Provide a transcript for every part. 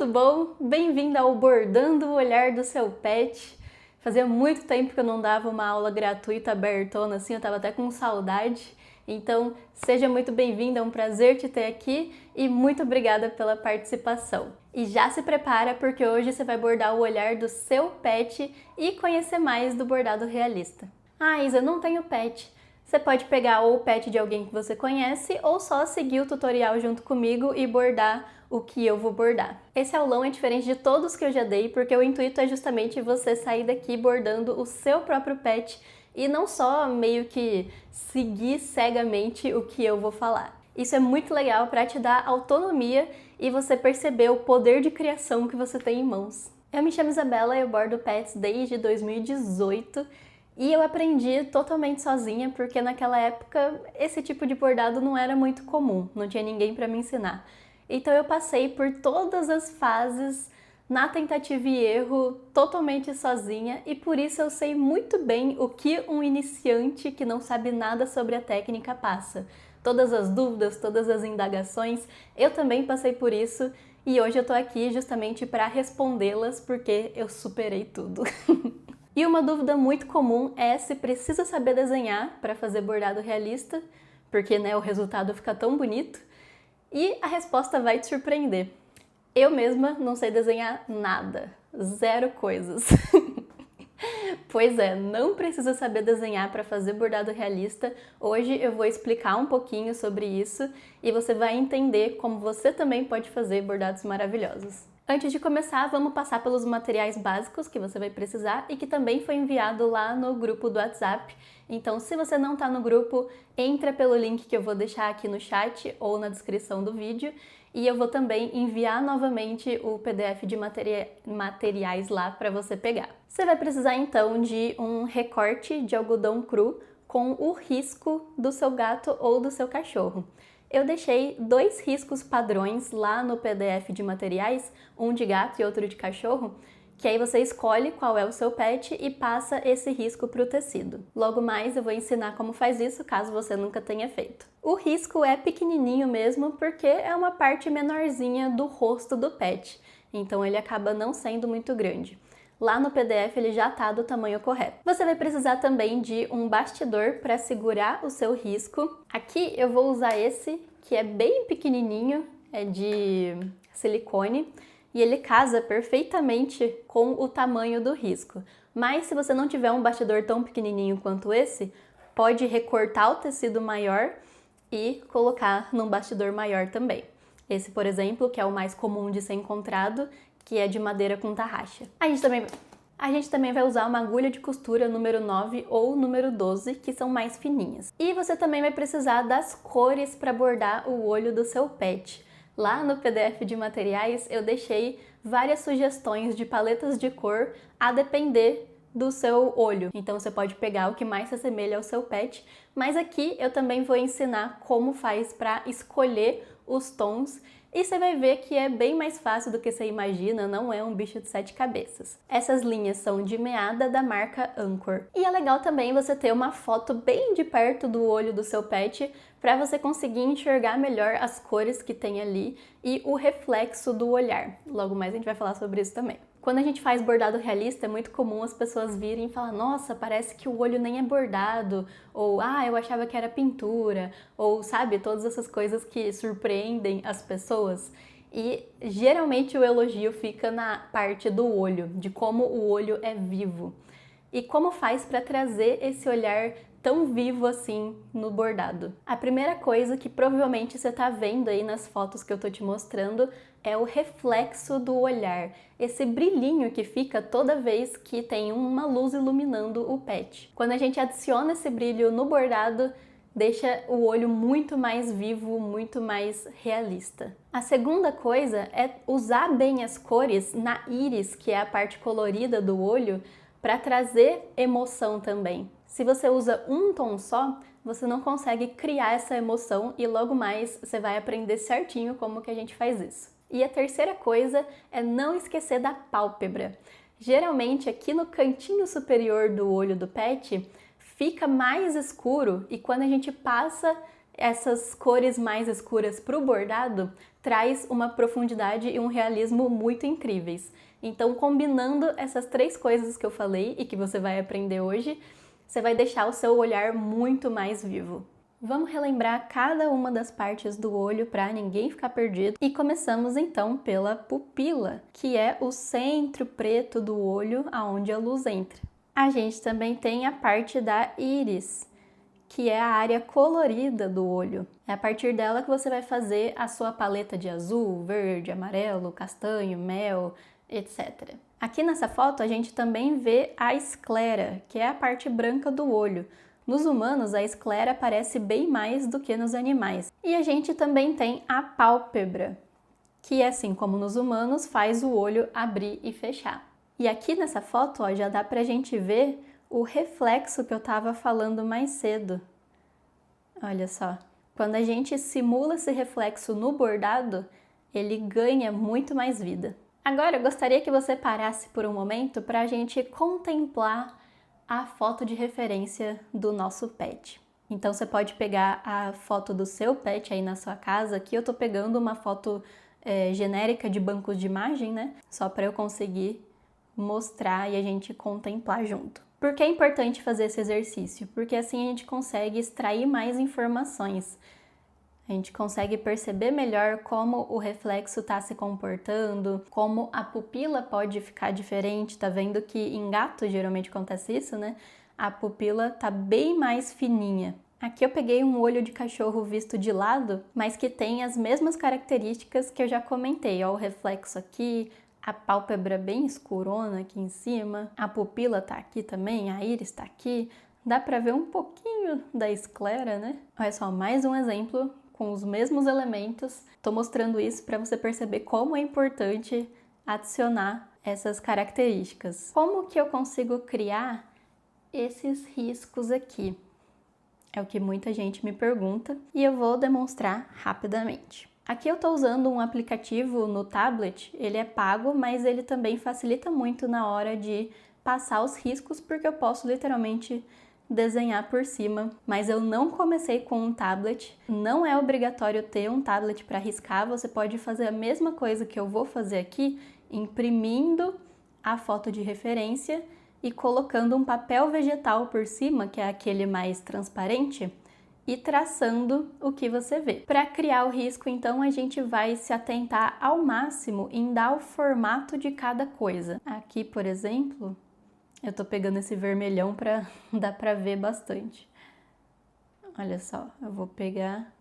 tudo bom? Bem-vindo ao Bordando o Olhar do Seu Pet. Fazia muito tempo que eu não dava uma aula gratuita abertona assim, eu tava até com saudade. Então, seja muito bem-vindo, é um prazer te ter aqui e muito obrigada pela participação. E já se prepara porque hoje você vai bordar o olhar do seu pet e conhecer mais do bordado realista. Ah, Isa, eu não tenho pet. Você pode pegar ou o pet de alguém que você conhece ou só seguir o tutorial junto comigo e bordar o que eu vou bordar. Esse aulão é diferente de todos que eu já dei porque o intuito é justamente você sair daqui bordando o seu próprio pet e não só meio que seguir cegamente o que eu vou falar. Isso é muito legal para te dar autonomia e você perceber o poder de criação que você tem em mãos. Eu me chamo Isabela e eu bordo pets desde 2018 e eu aprendi totalmente sozinha porque naquela época esse tipo de bordado não era muito comum, não tinha ninguém para me ensinar. Então eu passei por todas as fases na tentativa e erro, totalmente sozinha, e por isso eu sei muito bem o que um iniciante que não sabe nada sobre a técnica passa. Todas as dúvidas, todas as indagações, eu também passei por isso e hoje eu tô aqui justamente para respondê-las porque eu superei tudo. E uma dúvida muito comum é se precisa saber desenhar para fazer bordado realista, porque o resultado fica tão bonito, e a resposta vai te surpreender. Eu mesma não sei desenhar nada, zero coisas. Pois é, não precisa saber desenhar para fazer bordado realista. Hoje eu vou explicar um pouquinho sobre isso e você vai entender como você também pode fazer bordados maravilhosos. Antes de começar, vamos passar pelos materiais básicos que você vai precisar e que também foi enviado lá no grupo do WhatsApp. Então, se você não está no grupo, entra pelo link que eu vou deixar aqui no chat ou na descrição do vídeo e eu vou também enviar novamente o PDF de materiais lá para você pegar. Você vai precisar então de um recorte de algodão cru com o risco do seu gato ou do seu cachorro. Eu deixei 2 riscos padrões lá no PDF de materiais, um de gato e outro de cachorro, que aí você escolhe qual é o seu pet e passa esse risco para o tecido. Logo mais eu vou ensinar como faz isso, caso você nunca tenha feito. O risco é pequenininho mesmo porque é uma parte menorzinha do rosto do pet, então ele acaba não sendo muito grande. Lá no PDF ele já está do tamanho correto. Você vai precisar também de um bastidor para segurar o seu risco. Aqui eu vou usar esse, que é bem pequenininho, é de silicone, e ele casa perfeitamente com o tamanho do risco. Mas se você não tiver um bastidor tão pequenininho quanto esse, pode recortar o tecido maior e colocar num bastidor maior também. Esse, por exemplo, que é o mais comum de ser encontrado, que é de madeira com tarraxa. A gente também vai usar uma agulha de costura número 9 ou número 12, que são mais fininhas. E você também vai precisar das cores para bordar o olho do seu pet. Lá no PDF de materiais eu deixei várias sugestões de paletas de cor a depender do seu olho. Então você pode pegar o que mais se assemelha ao seu pet, mas aqui eu também vou ensinar como faz para escolher os tons e você vai ver que é bem mais fácil do que você imagina, não é um bicho de 7 cabeças. Essas linhas são de meada da marca Anchor. E é legal também você ter uma foto bem de perto do olho do seu pet para você conseguir enxergar melhor as cores que tem ali e o reflexo do olhar. Logo mais a gente vai falar sobre isso também. Quando a gente faz bordado realista, é muito comum as pessoas virem e falar: nossa, parece que o olho nem é bordado, ou eu achava que era pintura, ou sabe, todas essas coisas que surpreendem as pessoas. E geralmente o elogio fica na parte do olho, de como o olho é vivo. E como faz para trazer esse olhar tão vivo assim no bordado. A primeira coisa que provavelmente você está vendo aí nas fotos que eu tô te mostrando é o reflexo do olhar, esse brilhinho que fica toda vez que tem uma luz iluminando o pet. Quando a gente adiciona esse brilho no bordado, deixa o olho muito mais vivo, muito mais realista. A segunda coisa é usar bem as cores na íris, que é a parte colorida do olho, para trazer emoção também. Se você usa um tom só, você não consegue criar essa emoção e logo mais você vai aprender certinho como que a gente faz isso. E a terceira coisa é não esquecer da pálpebra. Geralmente aqui no cantinho superior do olho do pet fica mais escuro e quando a gente passa essas cores mais escuras para o bordado traz uma profundidade e um realismo muito incríveis. Então, combinando essas três coisas que eu falei e que você vai aprender hoje, você vai deixar o seu olhar muito mais vivo. Vamos relembrar cada uma das partes do olho para ninguém ficar perdido. E começamos então pela pupila, que é o centro preto do olho aonde a luz entra. A gente também tem a parte da íris, que é a área colorida do olho. É a partir dela que você vai fazer a sua paleta de azul, verde, amarelo, castanho, mel, etc. Aqui nessa foto a gente também vê a esclera, que é a parte branca do olho. Nos humanos, a esclera aparece bem mais do que nos animais. E a gente também tem a pálpebra, que assim como nos humanos, faz o olho abrir e fechar. E aqui nessa foto, ó, já dá pra gente ver o reflexo que eu estava falando mais cedo. Olha só, quando a gente simula esse reflexo no bordado, ele ganha muito mais vida. Agora eu gostaria que você parasse por um momento para a gente contemplar a foto de referência do nosso pet. Então você pode pegar a foto do seu pet aí na sua casa. Aqui eu tô pegando uma foto genérica de bancos de imagem, né? Só para eu conseguir mostrar e a gente contemplar junto. Por que é importante fazer esse exercício? Porque assim a gente consegue extrair mais informações. A gente consegue perceber melhor como o reflexo está se comportando, como a pupila pode ficar diferente. Tá vendo que em gato geralmente acontece isso, né? A pupila tá bem mais fininha. Aqui eu peguei um olho de cachorro visto de lado, mas que tem as mesmas características que eu já comentei. Ó, o reflexo aqui, a pálpebra bem escurona aqui em cima, a pupila tá aqui também, a íris tá aqui. Dá pra ver um pouquinho da esclera, né? Olha só, mais um exemplo com os mesmos elementos. Tô mostrando isso para você perceber como é importante adicionar essas características. Como que eu consigo criar esses riscos aqui? É o que muita gente me pergunta e eu vou demonstrar rapidamente. Aqui eu estou usando um aplicativo no tablet, ele é pago, mas ele também facilita muito na hora de passar os riscos, porque eu posso literalmente desenhar por cima, mas eu não comecei com um tablet. Não é obrigatório ter um tablet para riscar, você pode fazer a mesma coisa que eu vou fazer aqui, imprimindo a foto de referência e colocando um papel vegetal por cima, que é aquele mais transparente, e traçando o que você vê. Para criar o risco, então, a gente vai se atentar ao máximo em dar o formato de cada coisa. Aqui, por exemplo, eu tô pegando esse vermelhão para dar para ver bastante. Olha só, eu vou pegar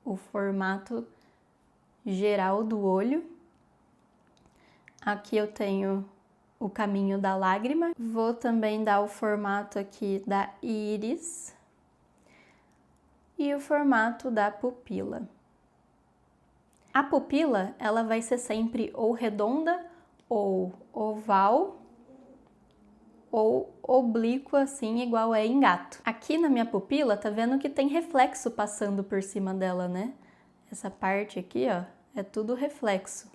o formato geral do olho. Aqui eu tenho o caminho da lágrima. Vou também dar o formato aqui da íris e o formato da pupila. A pupila, ela vai ser sempre ou redonda ou oval ou oblíqua, assim, igual é em gato. Aqui na minha pupila, tá vendo que tem reflexo passando por cima dela, né? Essa parte aqui, ó, é tudo reflexo.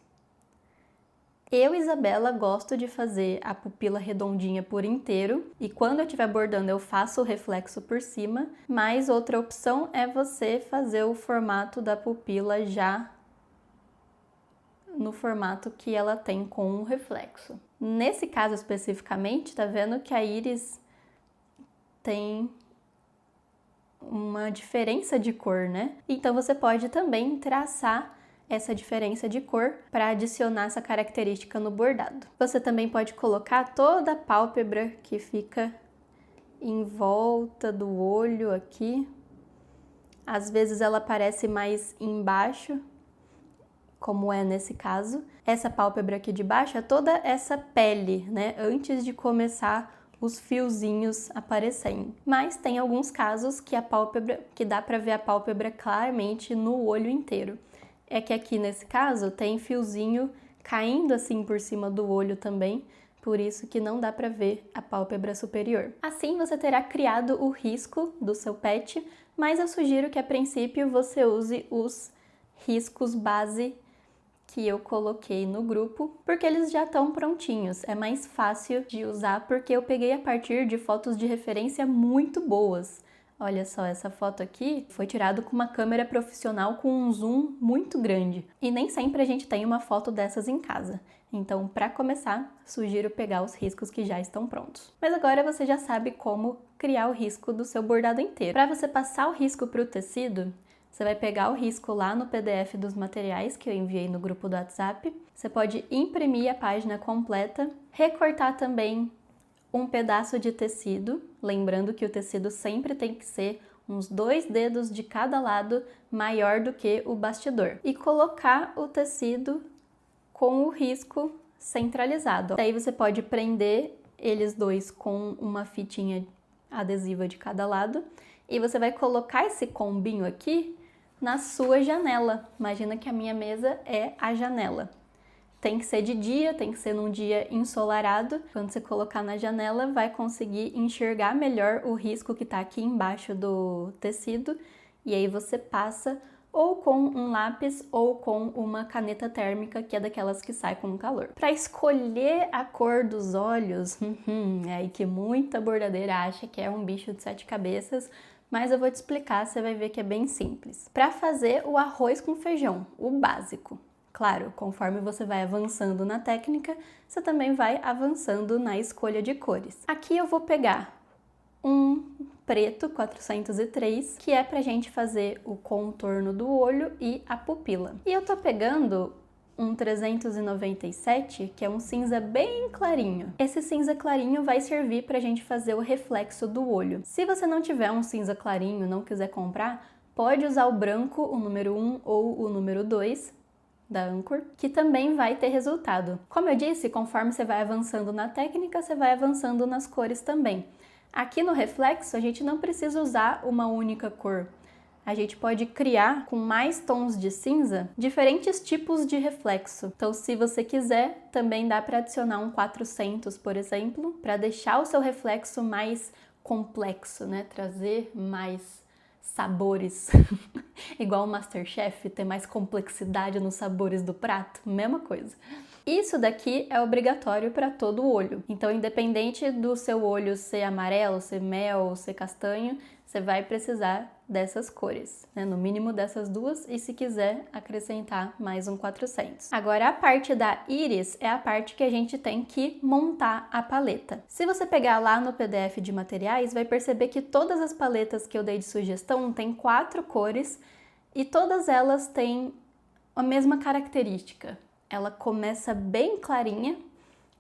Eu, Isabela, gosto de fazer a pupila redondinha por inteiro e quando eu estiver bordando eu faço o reflexo por cima, mas outra opção é você fazer o formato da pupila já no formato que ela tem com o reflexo. Nesse caso especificamente, tá vendo que a íris tem uma diferença de cor, né? Então você pode também traçar essa diferença de cor para adicionar essa característica no bordado. Você também pode colocar toda a pálpebra que fica em volta do olho aqui. Às vezes ela aparece mais embaixo, como é nesse caso. Essa pálpebra aqui de baixo é toda essa pele, né? Antes de começar os fiozinhos aparecendo. Mas tem alguns casos que a pálpebra, que dá para ver a pálpebra claramente no olho inteiro. É que aqui nesse caso tem fiozinho caindo assim por cima do olho também, por isso que não dá para ver a pálpebra superior. Assim você terá criado o risco do seu pet, mas eu sugiro que a princípio você use os riscos base que eu coloquei no grupo, porque eles já estão prontinhos. É mais fácil de usar porque eu peguei a partir de fotos de referência muito boas. Olha só, essa foto aqui foi tirada com uma câmera profissional com um zoom muito grande. E nem sempre a gente tem uma foto dessas em casa. Então, para começar, sugiro pegar os riscos que já estão prontos. Mas agora você já sabe como criar o risco do seu bordado inteiro. Para você passar o risco para o tecido, você vai pegar o risco lá no PDF dos materiais que eu enviei no grupo do WhatsApp. Você pode imprimir a página completa, recortar também um pedaço de tecido, lembrando que o tecido sempre tem que ser uns 2 dedos de cada lado maior do que o bastidor. E colocar o tecido com o risco centralizado. Daí você pode prender eles dois com uma fitinha adesiva de cada lado e você vai colocar esse combinho aqui na sua janela. Imagina que a minha mesa é a janela. Tem que ser de dia, tem que ser num dia ensolarado. Quando você colocar na janela, vai conseguir enxergar melhor o risco que está aqui embaixo do tecido. E aí você passa ou com um lápis ou com uma caneta térmica, que é daquelas que sai com calor. Para escolher a cor dos olhos, é aí que muita bordadeira acha que é um bicho de 7 cabeças, mas eu vou te explicar, você vai ver que é bem simples. Para fazer o arroz com feijão, o básico. Claro, conforme você vai avançando na técnica, você também vai avançando na escolha de cores. Aqui eu vou pegar um preto 403, que é pra gente fazer o contorno do olho e a pupila. E eu tô pegando um 397, que é um cinza bem clarinho. Esse cinza clarinho vai servir pra gente fazer o reflexo do olho. Se você não tiver um cinza clarinho, não quiser comprar, pode usar o branco, o número 1 ou o número 2, da Anchor, que também vai ter resultado. Como eu disse, conforme você vai avançando na técnica, você vai avançando nas cores também. Aqui no reflexo, a gente não precisa usar uma única cor. A gente pode criar com mais tons de cinza diferentes tipos de reflexo. Então, se você quiser, também dá para adicionar um 400, por exemplo, para deixar o seu reflexo mais complexo, né? Trazer mais sabores. Igual o MasterChef, ter mais complexidade nos sabores do prato, mesma coisa. Isso daqui é obrigatório para todo o olho. Então, independente do seu olho ser amarelo, ser mel, ser castanho, você vai precisar dessas cores, né? No mínimo dessas duas, e se quiser acrescentar mais um 400. Agora, a parte da íris é a parte que a gente tem que montar a paleta. Se você pegar lá no PDF de materiais, vai perceber que todas as paletas que eu dei de sugestão têm 4 cores e todas elas têm a mesma característica. Ela começa bem clarinha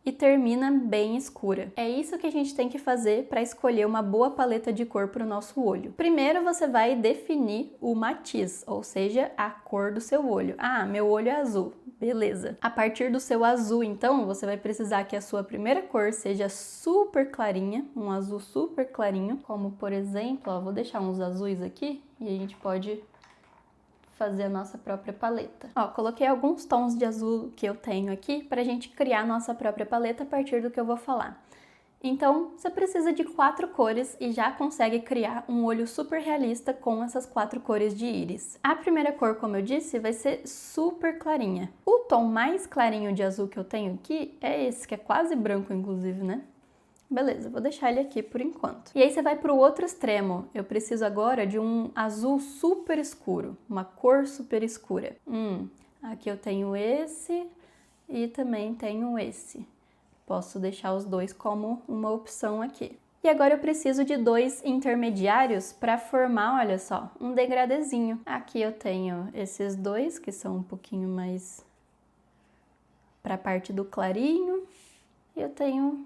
e termina bem escura. É isso que a gente tem que fazer para escolher uma boa paleta de cor para o nosso olho. Primeiro você vai definir o matiz, ou seja, a cor do seu olho. Ah, meu olho é azul. Beleza. A partir do seu azul, então, você vai precisar que a sua primeira cor seja super clarinha, um azul super clarinho, como por exemplo, ó, vou deixar uns azuis aqui e a gente pode fazer a nossa própria paleta. Ó, coloquei alguns tons de azul que eu tenho aqui para a gente criar a nossa própria paleta a partir do que eu vou falar. Então, você precisa de 4 cores e já consegue criar um olho super realista com essas 4 cores de íris. A primeira cor, como eu disse, vai ser super clarinha. O tom mais clarinho de azul que eu tenho aqui é esse, que é quase branco, inclusive, né? Beleza, vou deixar ele aqui por enquanto. E aí você vai para o outro extremo. Eu preciso agora de um azul super escuro, uma cor super escura. Aqui eu tenho esse e também tenho esse. Posso deixar os dois como uma opção aqui. E agora eu preciso de 2 intermediários para formar, olha só, um degradezinho. Aqui eu tenho esses dois que são um pouquinho mais para a parte do clarinho. E eu tenho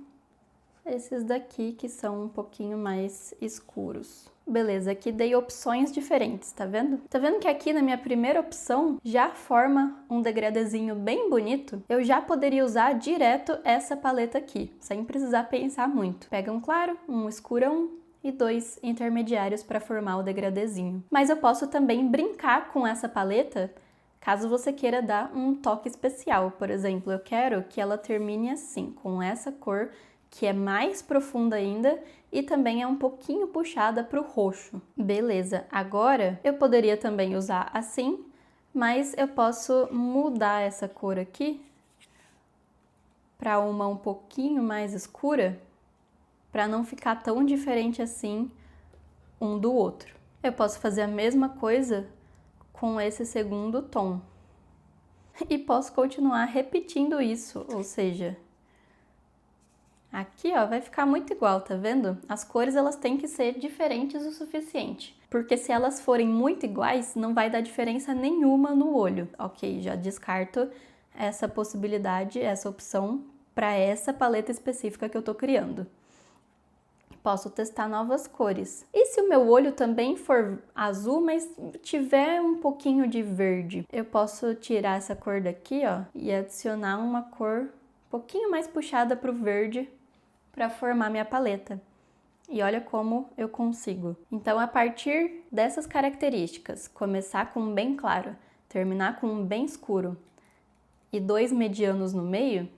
esses daqui que são um pouquinho mais escuros. Beleza, aqui dei opções diferentes, tá vendo? Tá vendo que aqui na minha primeira opção já forma um degradezinho bem bonito? Eu já poderia usar direto essa paleta aqui, sem precisar pensar muito. Pega um claro, um escurão e 2 intermediários para formar o degradezinho. Mas eu posso também brincar com essa paleta caso você queira dar um toque especial. Por exemplo, eu quero que ela termine assim, com essa cor que é mais profunda ainda e também é um pouquinho puxada para o roxo. Beleza, agora eu poderia também usar assim, mas eu posso mudar essa cor aqui para uma um pouquinho mais escura, para não ficar tão diferente assim um do outro. Eu posso fazer a mesma coisa com esse segundo tom. E posso continuar repetindo isso, ou seja, aqui ó, vai ficar muito igual, tá vendo? As cores elas têm que ser diferentes o suficiente, porque se elas forem muito iguais, não vai dar diferença nenhuma no olho. Ok, já descarto essa possibilidade, essa opção para essa paleta específica que eu tô criando. Posso testar novas cores. E se o meu olho também for azul, mas tiver um pouquinho de verde, eu posso tirar essa cor daqui, ó, e adicionar uma cor um pouquinho mais puxada para o verde para formar minha paleta. E olha como eu consigo. Então, a partir dessas características, começar com um bem claro, terminar com um bem escuro e dois medianos no meio,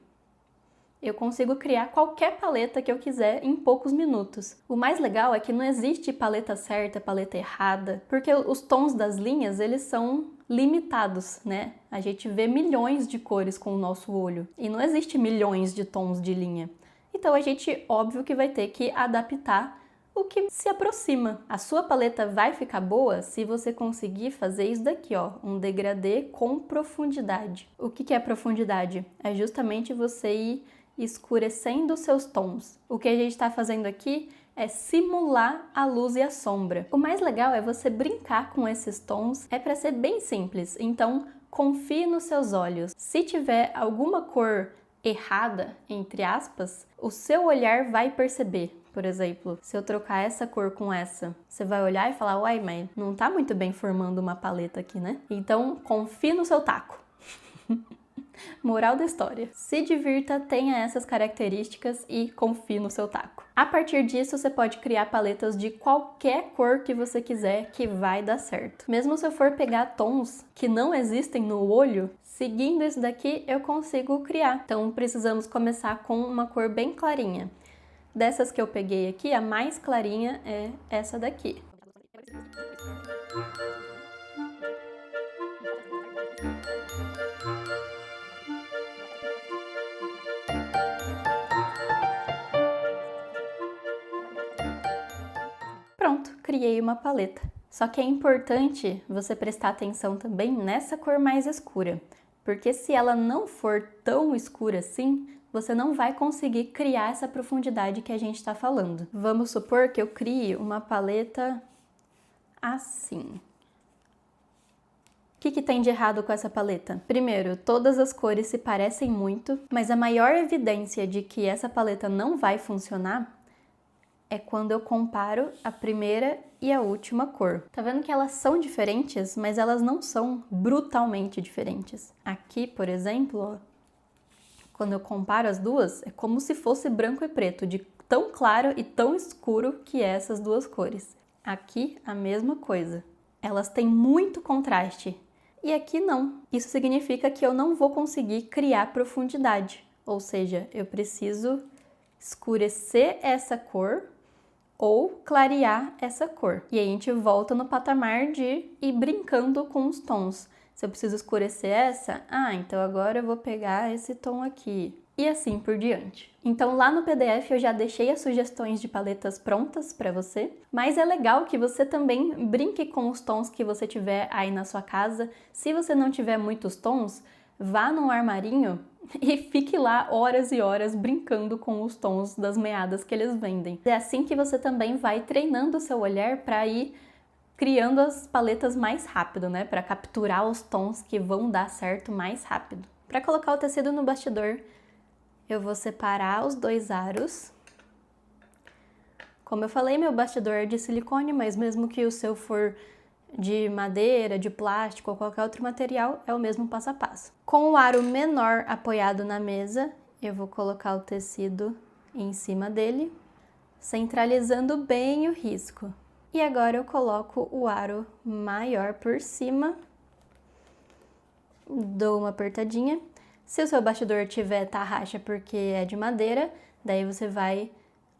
eu consigo criar qualquer paleta que eu quiser em poucos minutos. O mais legal é que não existe paleta certa, paleta errada, porque os tons das linhas, eles são limitados, né? A gente vê milhões de cores com o nosso olho e não existe milhões de tons de linha. Então a gente, óbvio que vai ter que adaptar o que se aproxima. A sua paleta vai ficar boa se você conseguir fazer isso daqui, ó, um degradê com profundidade. O que é profundidade? É justamente você ir escurecendo os seus tons. O que a gente está fazendo aqui é simular a luz e a sombra. O mais legal é você brincar com esses tons, é para ser bem simples, então confie nos seus olhos. Se tiver alguma cor errada, entre aspas, o seu olhar vai perceber. Por exemplo, se eu trocar essa cor com essa, você vai olhar e falar, uai, mas não tá muito bem formando uma paleta aqui, né? Então, confie no seu taco. Moral da história: se divirta, tenha essas características e confie no seu taco. A partir disso, você pode criar paletas de qualquer cor que você quiser que vai dar certo. Mesmo se eu for pegar tons que não existem no olho, seguindo isso daqui eu consigo criar. Então precisamos começar com uma cor bem clarinha. Dessas que eu peguei aqui, a mais clarinha é essa daqui. Pronto, criei uma paleta. Só que é importante você prestar atenção também nessa cor mais escura, porque se ela não for tão escura assim, você não vai conseguir criar essa profundidade que a gente está falando. Vamos supor que eu crie uma paleta assim. O que tem de errado com essa paleta? Primeiro, todas as cores se parecem muito, mas a maior evidência de que essa paleta não vai funcionar é quando eu comparo a primeira e a última cor. Tá vendo que elas são diferentes, mas elas não são brutalmente diferentes. Aqui, por exemplo, ó, quando eu comparo as duas, é como se fosse branco e preto, de tão claro e tão escuro que é essas duas cores. Aqui, a mesma coisa. Elas têm muito contraste. E aqui não. Isso significa que eu não vou conseguir criar profundidade. Ou seja, eu preciso escurecer essa cor ou clarear essa cor. E aí a gente volta no patamar de ir brincando com os tons. Se eu preciso escurecer essa, então agora eu vou pegar esse tom aqui. E assim por diante. Então lá no PDF eu já deixei as sugestões de paletas prontas para você, mas é legal que você também brinque com os tons que você tiver aí na sua casa. Se você não tiver muitos tons, vá no armarinho e fique lá horas e horas brincando com os tons das meadas que eles vendem. É assim que você também vai treinando o seu olhar para ir criando as paletas mais rápido, né? Para capturar os tons que vão dar certo mais rápido. Para colocar o tecido no bastidor, eu vou separar os dois aros. Como eu falei, meu bastidor é de silicone, mas mesmo que o seu for de madeira, de plástico ou qualquer outro material, é o mesmo passo a passo. Com o aro menor apoiado na mesa, eu vou colocar o tecido em cima dele, centralizando bem o risco. E agora eu coloco o aro maior por cima, dou uma apertadinha. Se o seu bastidor tiver tarraxa porque é de madeira, daí você vai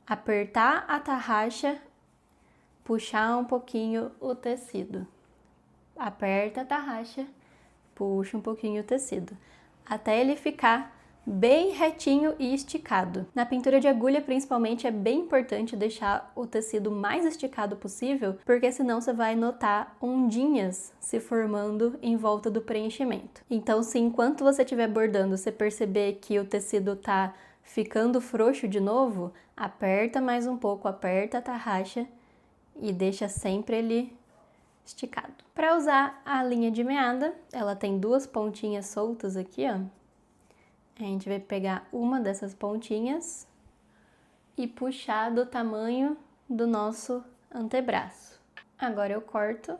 apertar a tarraxa, puxar um pouquinho o tecido. Aperta a tarraxa, puxa um pouquinho o tecido, até ele ficar bem retinho e esticado. Na pintura de agulha, principalmente, é bem importante deixar o tecido mais esticado possível, porque senão você vai notar ondinhas se formando em volta do preenchimento. Então, se enquanto você estiver bordando, você perceber que o tecido tá ficando frouxo de novo, aperta mais um pouco, aperta a tarraxa e deixa sempre ele esticado. Para usar a linha de meada, ela tem duas pontinhas soltas aqui, ó. A gente vai pegar uma dessas pontinhas e puxar do tamanho do nosso antebraço. Agora eu corto.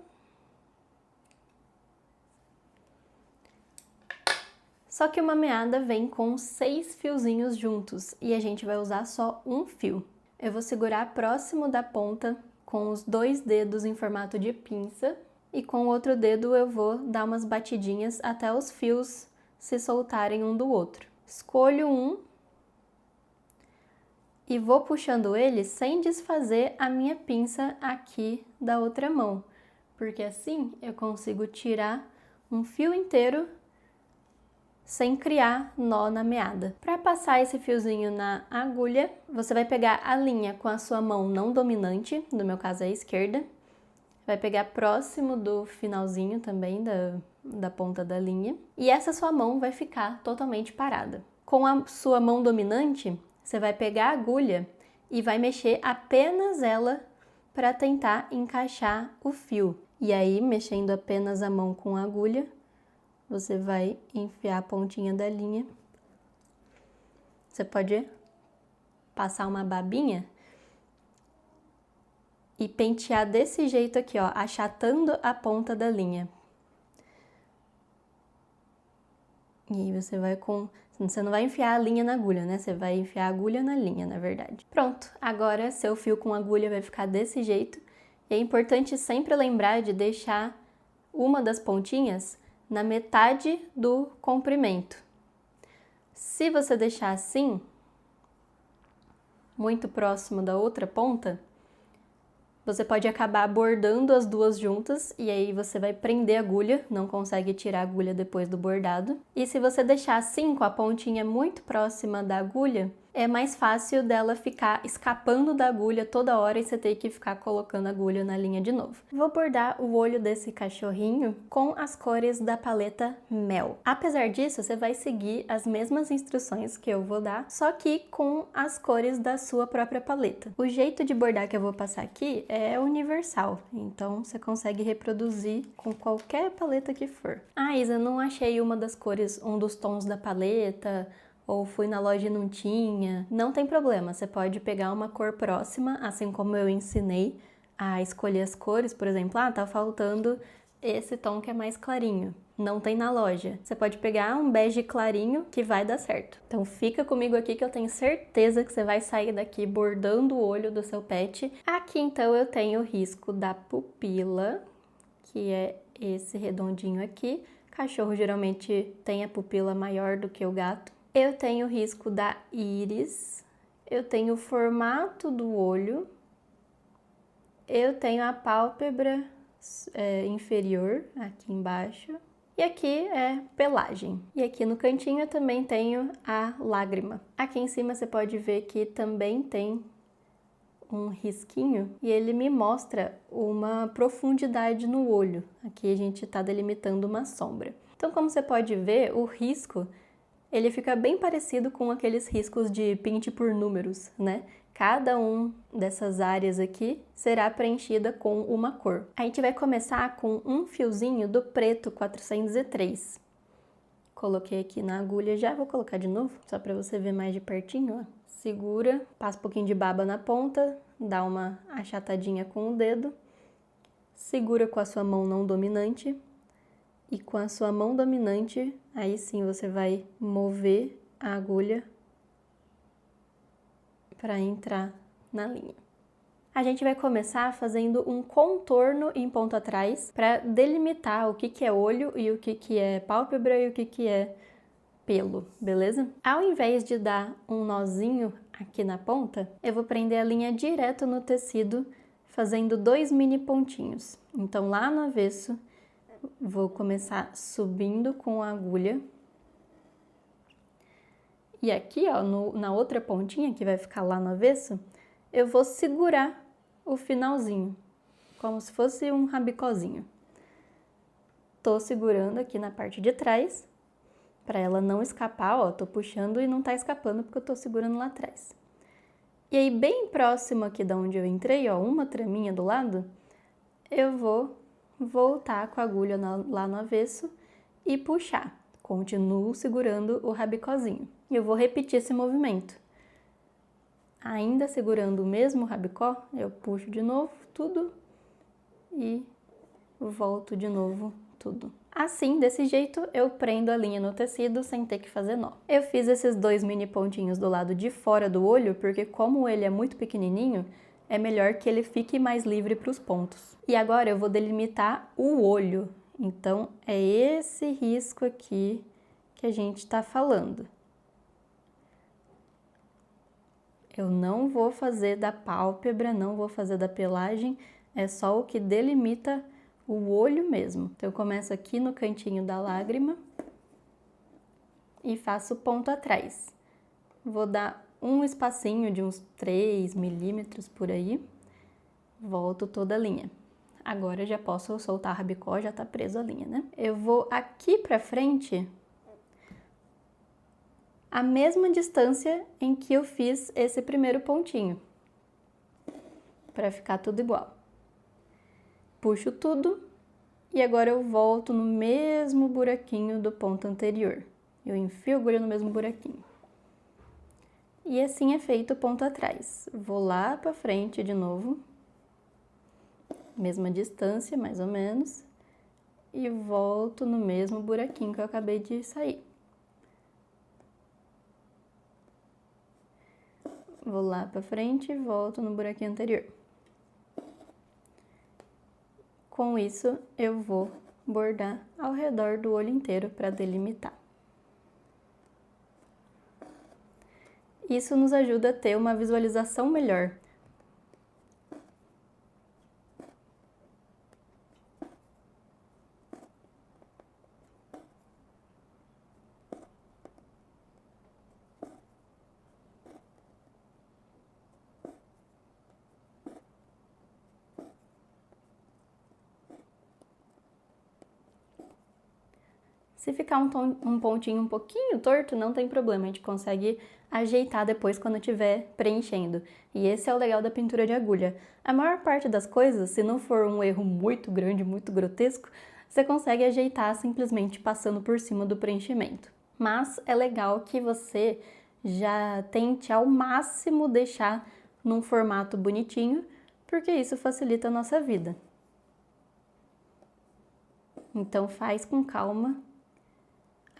Só que uma meada vem com 6 fiozinhos juntos e a gente vai usar só um fio. Eu vou segurar próximo da ponta com os 2 dedos em formato de pinça e com o outro dedo eu vou dar umas batidinhas até os fios se soltarem um do outro. Escolho um e vou puxando ele sem desfazer a minha pinça aqui da outra mão, porque assim eu consigo tirar um fio inteiro sem criar nó na meada. Para passar esse fiozinho na agulha, você vai pegar a linha com a sua mão não dominante, no meu caso é a esquerda, vai pegar próximo do finalzinho também da ponta da linha, e essa sua mão vai ficar totalmente parada. Com a sua mão dominante, você vai pegar a agulha e vai mexer apenas ela para tentar encaixar o fio. E aí, mexendo apenas a mão com a agulha, você vai enfiar a pontinha da linha. Você pode passar uma babinha e pentear desse jeito aqui, ó, achatando a ponta da linha. E aí você vai com... Você não vai enfiar a linha na agulha, né? Você vai enfiar a agulha na linha, na verdade. Pronto, agora seu fio com agulha vai ficar desse jeito. E é importante sempre lembrar de deixar uma das pontinhas na metade do comprimento. Se você deixar assim, muito próximo da outra ponta, você pode acabar bordando as duas juntas e aí você vai prender a agulha, não consegue tirar a agulha depois do bordado. E se você deixar assim, com a pontinha muito próxima da agulha, é mais fácil dela ficar escapando da agulha toda hora e você ter que ficar colocando a agulha na linha de novo. Vou bordar o olho desse cachorrinho com as cores da paleta Mel. Apesar disso, você vai seguir as mesmas instruções que eu vou dar, só que com as cores da sua própria paleta. O jeito de bordar que eu vou passar aqui é universal, então você consegue reproduzir com qualquer paleta que for. Ah, Isa, não achei uma das cores, um dos tons da paleta, ou fui na loja e não tinha, não tem problema, você pode pegar uma cor próxima, assim como eu ensinei a escolher as cores, por exemplo, tá faltando esse tom que é mais clarinho, não tem na loja. Você pode pegar um bege clarinho que vai dar certo. Então fica comigo aqui que eu tenho certeza que você vai sair daqui bordando o olho do seu pet. Aqui então eu tenho o risco da pupila, que é esse redondinho aqui. Cachorro geralmente tem a pupila maior do que o gato. Eu tenho o risco da íris, eu tenho o formato do olho, eu tenho a pálpebra inferior, aqui embaixo, e aqui é pelagem. E aqui no cantinho eu também tenho a lágrima. Aqui em cima você pode ver que também tem um risquinho e ele me mostra uma profundidade no olho. Aqui a gente está delimitando uma sombra. Então, como você pode ver, o risco ele fica bem parecido com aqueles riscos de pinte por números, né? Cada um dessas áreas aqui será preenchida com uma cor. A gente vai começar com um fiozinho do preto 403. Coloquei aqui na agulha já, vou colocar de novo, só para você ver mais de pertinho, ó. Segura, passa um pouquinho de baba na ponta, dá uma achatadinha com o dedo, segura com a sua mão não dominante, e com a sua mão dominante, aí sim você vai mover a agulha para entrar na linha. A gente vai começar fazendo um contorno em ponto atrás para delimitar o que é olho e o que é pálpebra e o que é pelo, beleza? Ao invés de dar um nozinho aqui na ponta, eu vou prender a linha direto no tecido, fazendo 2 mini pontinhos. Então lá no avesso, vou começar subindo com a agulha E aqui, ó, na outra pontinha, que vai ficar lá no avesso, eu vou segurar o finalzinho, como se fosse um rabicózinho. Tô segurando aqui na parte de trás, para ela não escapar, ó, tô puxando e não tá escapando porque eu tô segurando lá atrás. E aí, bem próximo aqui da onde eu entrei, ó, uma traminha do lado, eu vou voltar com a agulha lá no avesso e puxar. Continuo segurando o rabicózinho. E eu vou repetir esse movimento. Ainda segurando o mesmo rabicó, eu puxo de novo tudo e volto de novo tudo. Assim, desse jeito, eu prendo a linha no tecido sem ter que fazer nó. Eu fiz esses 2 mini pontinhos do lado de fora do olho, porque como ele é muito pequenininho, é melhor que ele fique mais livre para os pontos. E agora eu vou delimitar o olho. Então, é esse risco aqui que a gente está falando. Eu não vou fazer da pálpebra, não vou fazer da pelagem, é só o que delimita o olho mesmo. Então, eu começo aqui no cantinho da lágrima e faço ponto atrás. Vou dar um espacinho de uns 3 milímetros por aí, volto toda a linha. Agora eu já posso soltar a rabicó, já tá preso a linha, né? Eu vou aqui pra frente a mesma distância em que eu fiz esse primeiro pontinho, para ficar tudo igual. Puxo tudo e agora eu volto no mesmo buraquinho do ponto anterior. Eu enfio a agulha no mesmo buraquinho. E assim é feito o ponto atrás. Vou lá pra frente de novo, mesma distância, mais ou menos, e volto no mesmo buraquinho que eu acabei de sair. Vou lá pra frente e volto no buraquinho anterior. Com isso, eu vou bordar ao redor do olho inteiro para delimitar. Isso nos ajuda a ter uma visualização melhor. Se ficar um pontinho um pouquinho torto, não tem problema, a gente consegue ajeitar depois quando estiver preenchendo. E esse é o legal da pintura de agulha. A maior parte das coisas, se não for um erro muito grande, muito grotesco, você consegue ajeitar simplesmente passando por cima do preenchimento. Mas é legal que você já tente ao máximo deixar num formato bonitinho, porque isso facilita a nossa vida. Então faz com calma.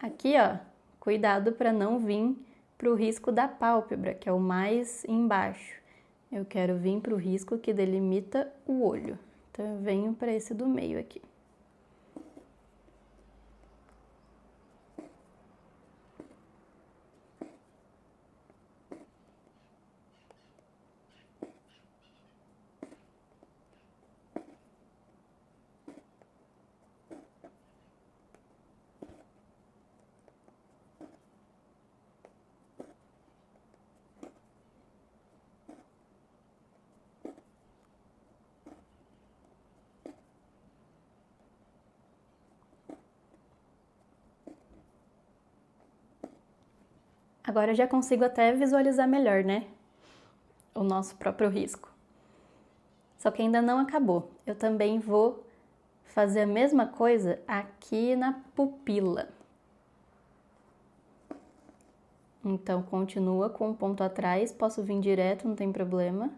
Aqui, ó, cuidado para não vir para o risco da pálpebra, que é o mais embaixo. Eu quero vir para o risco que delimita o olho. Então, eu venho para esse do meio aqui. Agora eu já consigo até visualizar melhor, né? O nosso próprio risco. Só que ainda não acabou. Eu também vou fazer a mesma coisa aqui na pupila. Então, continua com o ponto atrás, posso vir direto, não tem problema.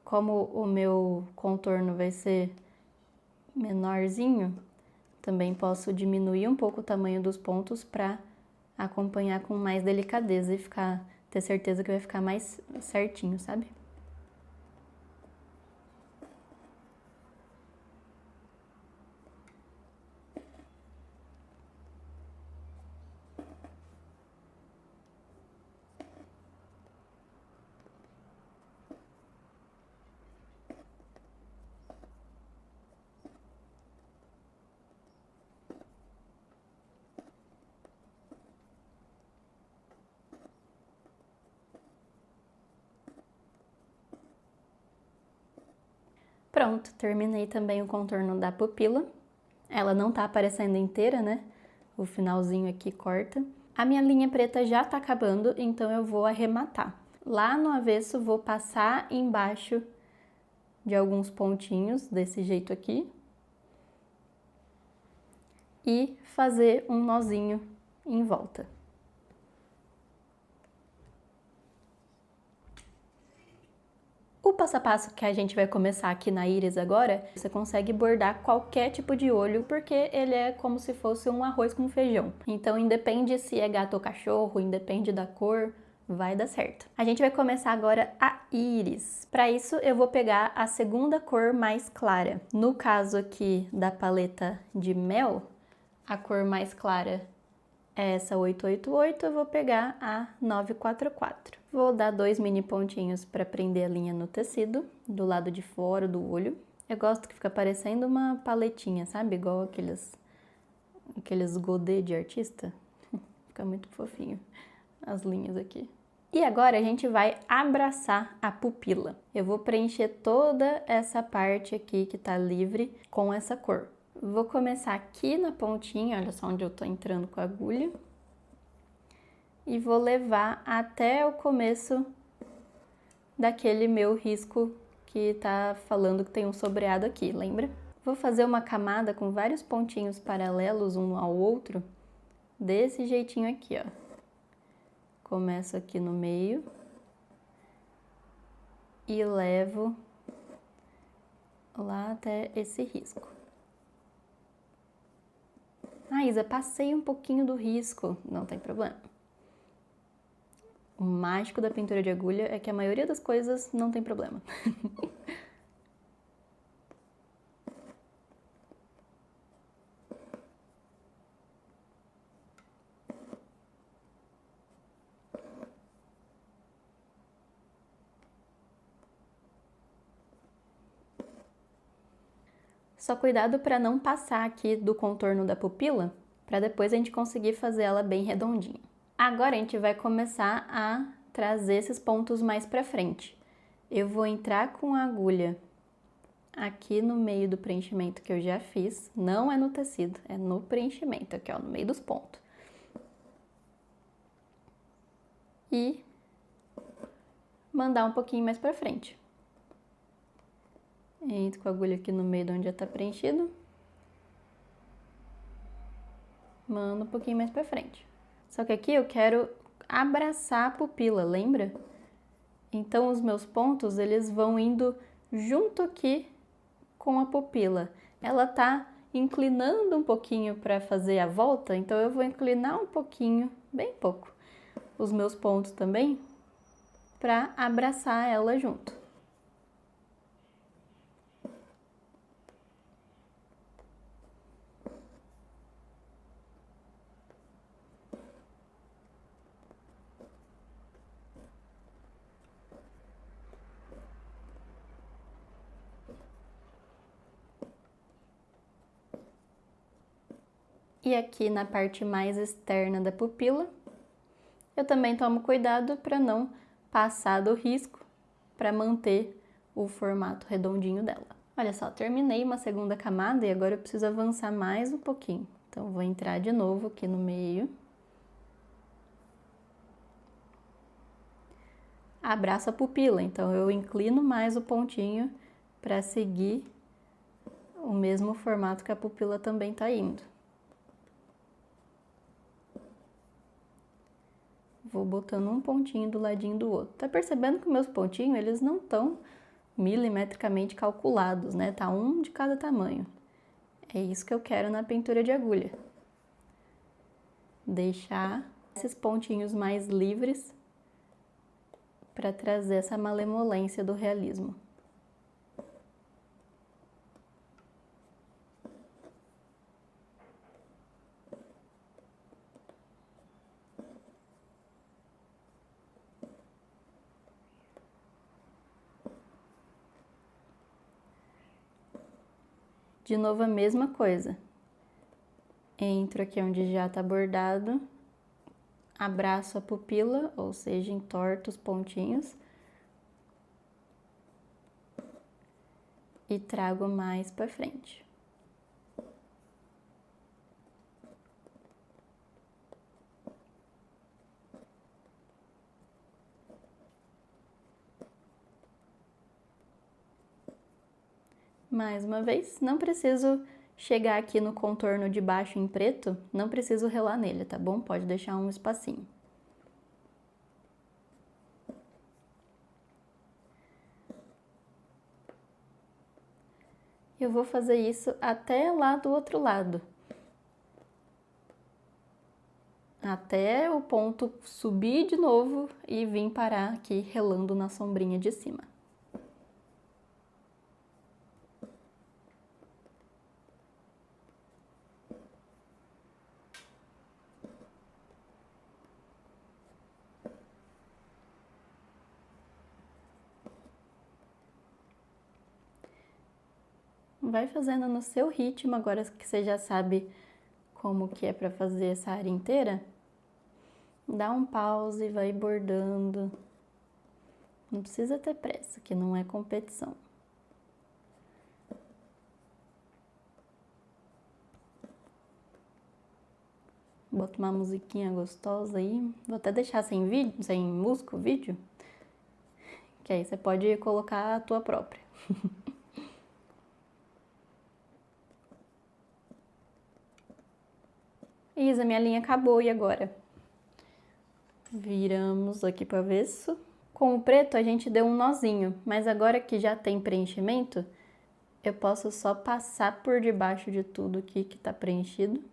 Como o meu contorno vai ser menorzinho, também posso diminuir um pouco o tamanho dos pontos para acompanhar com mais delicadeza e ter certeza que vai ficar mais certinho, sabe? Pronto, terminei também o contorno da pupila. Ela não tá aparecendo inteira, né? O finalzinho aqui corta. A minha linha preta já tá acabando, então eu vou arrematar. Lá no avesso, vou passar embaixo de alguns pontinhos, desse jeito aqui. E fazer um nozinho em volta. O passo a passo que a gente vai começar aqui na íris agora, você consegue bordar qualquer tipo de olho, porque ele é como se fosse um arroz com feijão. Então, independe se é gato ou cachorro, independe da cor, vai dar certo. A gente vai começar agora a íris. Para isso, eu vou pegar a segunda cor mais clara. No caso aqui da paleta de mel, a cor mais clara é essa 888, eu vou pegar a 944. Vou dar 2 mini pontinhos para prender a linha no tecido, do lado de fora do olho. Eu gosto que fica parecendo uma paletinha, sabe? Igual aqueles godê de artista. Fica muito fofinho as linhas aqui. E agora a gente vai abraçar a pupila. Eu vou preencher toda essa parte aqui que tá livre com essa cor. Vou começar aqui na pontinha, olha só onde eu tô entrando com a agulha. E vou levar até o começo daquele meu risco que tá falando que tem um sobreado aqui, lembra? Vou fazer uma camada com vários pontinhos paralelos um ao outro, desse jeitinho aqui, ó. Começo aqui no meio e levo lá até esse risco. Ah, Isa, passei um pouquinho do risco. Não tem problema. O mágico da pintura de agulha é que a maioria das coisas não tem problema. Só cuidado para não passar aqui do contorno da pupila, para depois a gente conseguir fazer ela bem redondinha. Agora a gente vai começar a trazer esses pontos mais para frente. Eu vou entrar com a agulha aqui no meio do preenchimento que eu já fiz, não é no tecido, é no preenchimento, aqui ó, no meio dos pontos. E mandar um pouquinho mais para frente. Entro com a agulha aqui no meio de onde já tá preenchido. Mando um pouquinho mais pra frente. Só que aqui eu quero abraçar a pupila, lembra? Então os meus pontos, eles vão indo junto aqui com a pupila. Ela tá inclinando um pouquinho para fazer a volta, então eu vou inclinar um pouquinho, bem pouco, os meus pontos também, para abraçar ela junto. E aqui na parte mais externa da pupila, eu também tomo cuidado para não passar do risco, para manter o formato redondinho dela. Olha só, terminei uma segunda camada e agora eu preciso avançar mais um pouquinho. Então, vou entrar de novo aqui no meio. Abraço a pupila, então eu inclino mais o pontinho para seguir o mesmo formato que a pupila também tá indo. Vou botando um pontinho do ladinho do outro. Tá percebendo que meus pontinhos, eles não estão milimetricamente calculados, né? Tá um de cada tamanho. É isso que eu quero na pintura de agulha. Deixar esses pontinhos mais livres para trazer essa malemolência do realismo. De novo a mesma coisa. Entro aqui onde já tá bordado, abraço a pupila, ou seja, entorto os pontinhos. e trago mais pra frente. Mais uma vez, não preciso chegar aqui no contorno de baixo em preto, não preciso relar nele, tá bom? Pode deixar um espacinho. Eu vou fazer isso até lá do outro lado. Até o ponto subir de novo e vir parar aqui relando na sombrinha de cima. Vai fazendo no seu ritmo, agora que você já sabe como que é para fazer essa área inteira. Dá um pause, vai bordando. Não precisa ter pressa, que não é competição. Bota uma musiquinha gostosa aí. Vou até deixar sem vídeo, sem música o vídeo. Que aí você pode colocar a tua própria. Isa, minha linha acabou, e agora? Viramos aqui pro avesso. Com o preto a gente deu um nozinho, mas agora que já tem preenchimento, eu posso só passar por debaixo de tudo aqui que tá preenchido.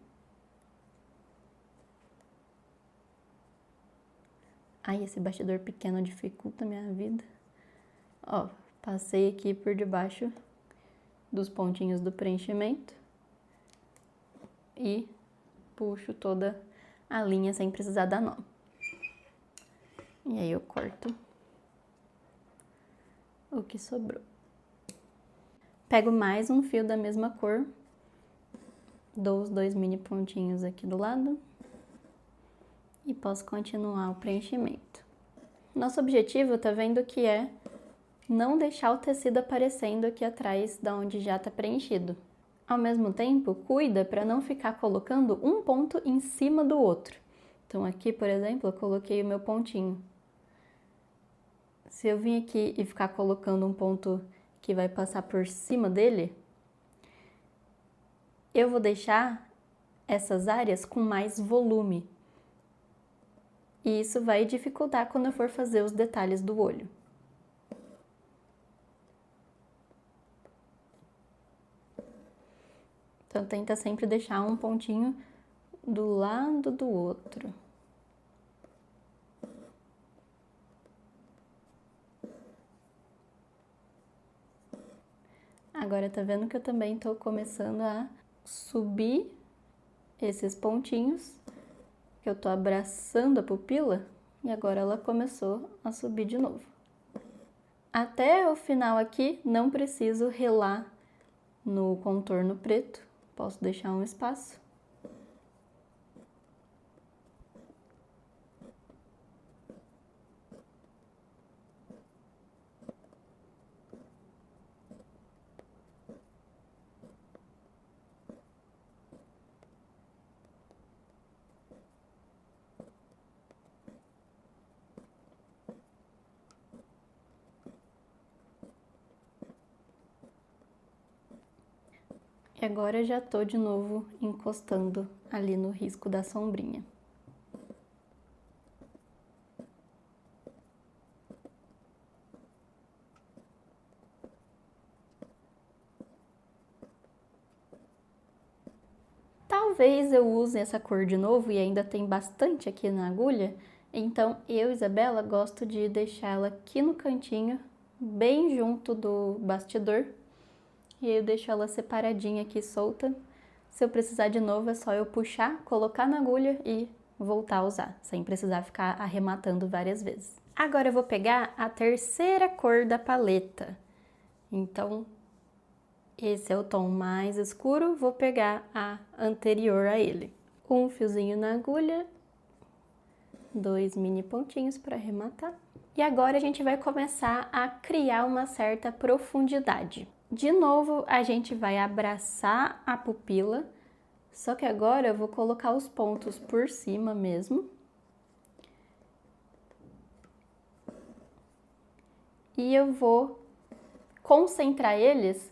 Ai, esse bastidor pequeno dificulta a minha vida. Ó, passei aqui por debaixo dos pontinhos do preenchimento e puxo toda a linha sem precisar dar nó. E aí eu corto o que sobrou. Pego mais um fio da mesma cor, dou os 2 mini pontinhos aqui do lado e posso continuar o preenchimento. Nosso objetivo, tá vendo que é não deixar o tecido aparecendo aqui atrás da onde já tá preenchido. Ao mesmo tempo, cuida para não ficar colocando um ponto em cima do outro. Então aqui, por exemplo, eu coloquei o meu pontinho. Se eu vim aqui e ficar colocando um ponto que vai passar por cima dele, eu vou deixar essas áreas com mais volume. E isso vai dificultar quando eu for fazer os detalhes do olho. Então tenta sempre deixar um pontinho do lado do outro. Agora tá vendo que eu também tô começando a subir esses pontinhos, que eu tô abraçando a pupila, e agora ela começou a subir de novo. Até o final aqui, não preciso relar no contorno preto, posso deixar um espaço. E agora eu já tô de novo encostando ali no risco da sombrinha. Talvez eu use essa cor de novo e ainda tem bastante aqui na agulha, então eu, Isabela, gosto de deixá-la aqui no cantinho, bem junto do bastidor. E aí eu deixo ela separadinha aqui, solta. Se eu precisar de novo, é só eu puxar, colocar na agulha e voltar a usar, sem precisar ficar arrematando várias vezes. Agora eu vou pegar a terceira cor da paleta. Então, esse é o tom mais escuro, vou pegar a anterior a ele. Um fiozinho na agulha, 2 mini pontinhos para arrematar. E agora a gente vai começar a criar uma certa profundidade. De novo, a gente vai abraçar a pupila, só que agora eu vou colocar os pontos por cima mesmo. E eu vou concentrar eles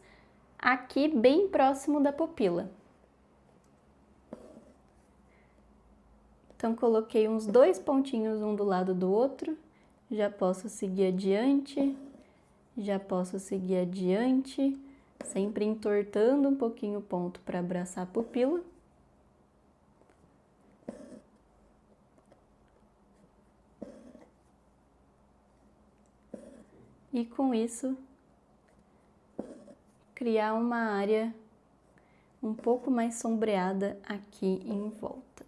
aqui bem próximo da pupila. Então, coloquei uns 2 pontinhos um do lado do outro, já posso seguir adiante, sempre entortando um pouquinho o ponto para abraçar a pupila. E com isso, criar uma área um pouco mais sombreada aqui em volta.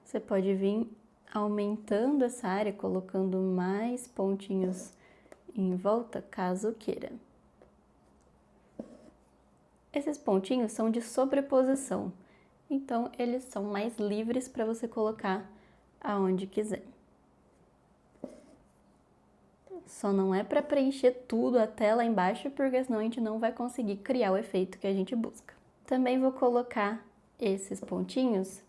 Você pode vir aumentando essa área, colocando mais pontinhos em volta, caso queira. Esses pontinhos são de sobreposição, então eles são mais livres para você colocar aonde quiser. Só não é para preencher tudo até lá embaixo, porque senão a gente não vai conseguir criar o efeito que a gente busca. Também vou colocar esses pontinhos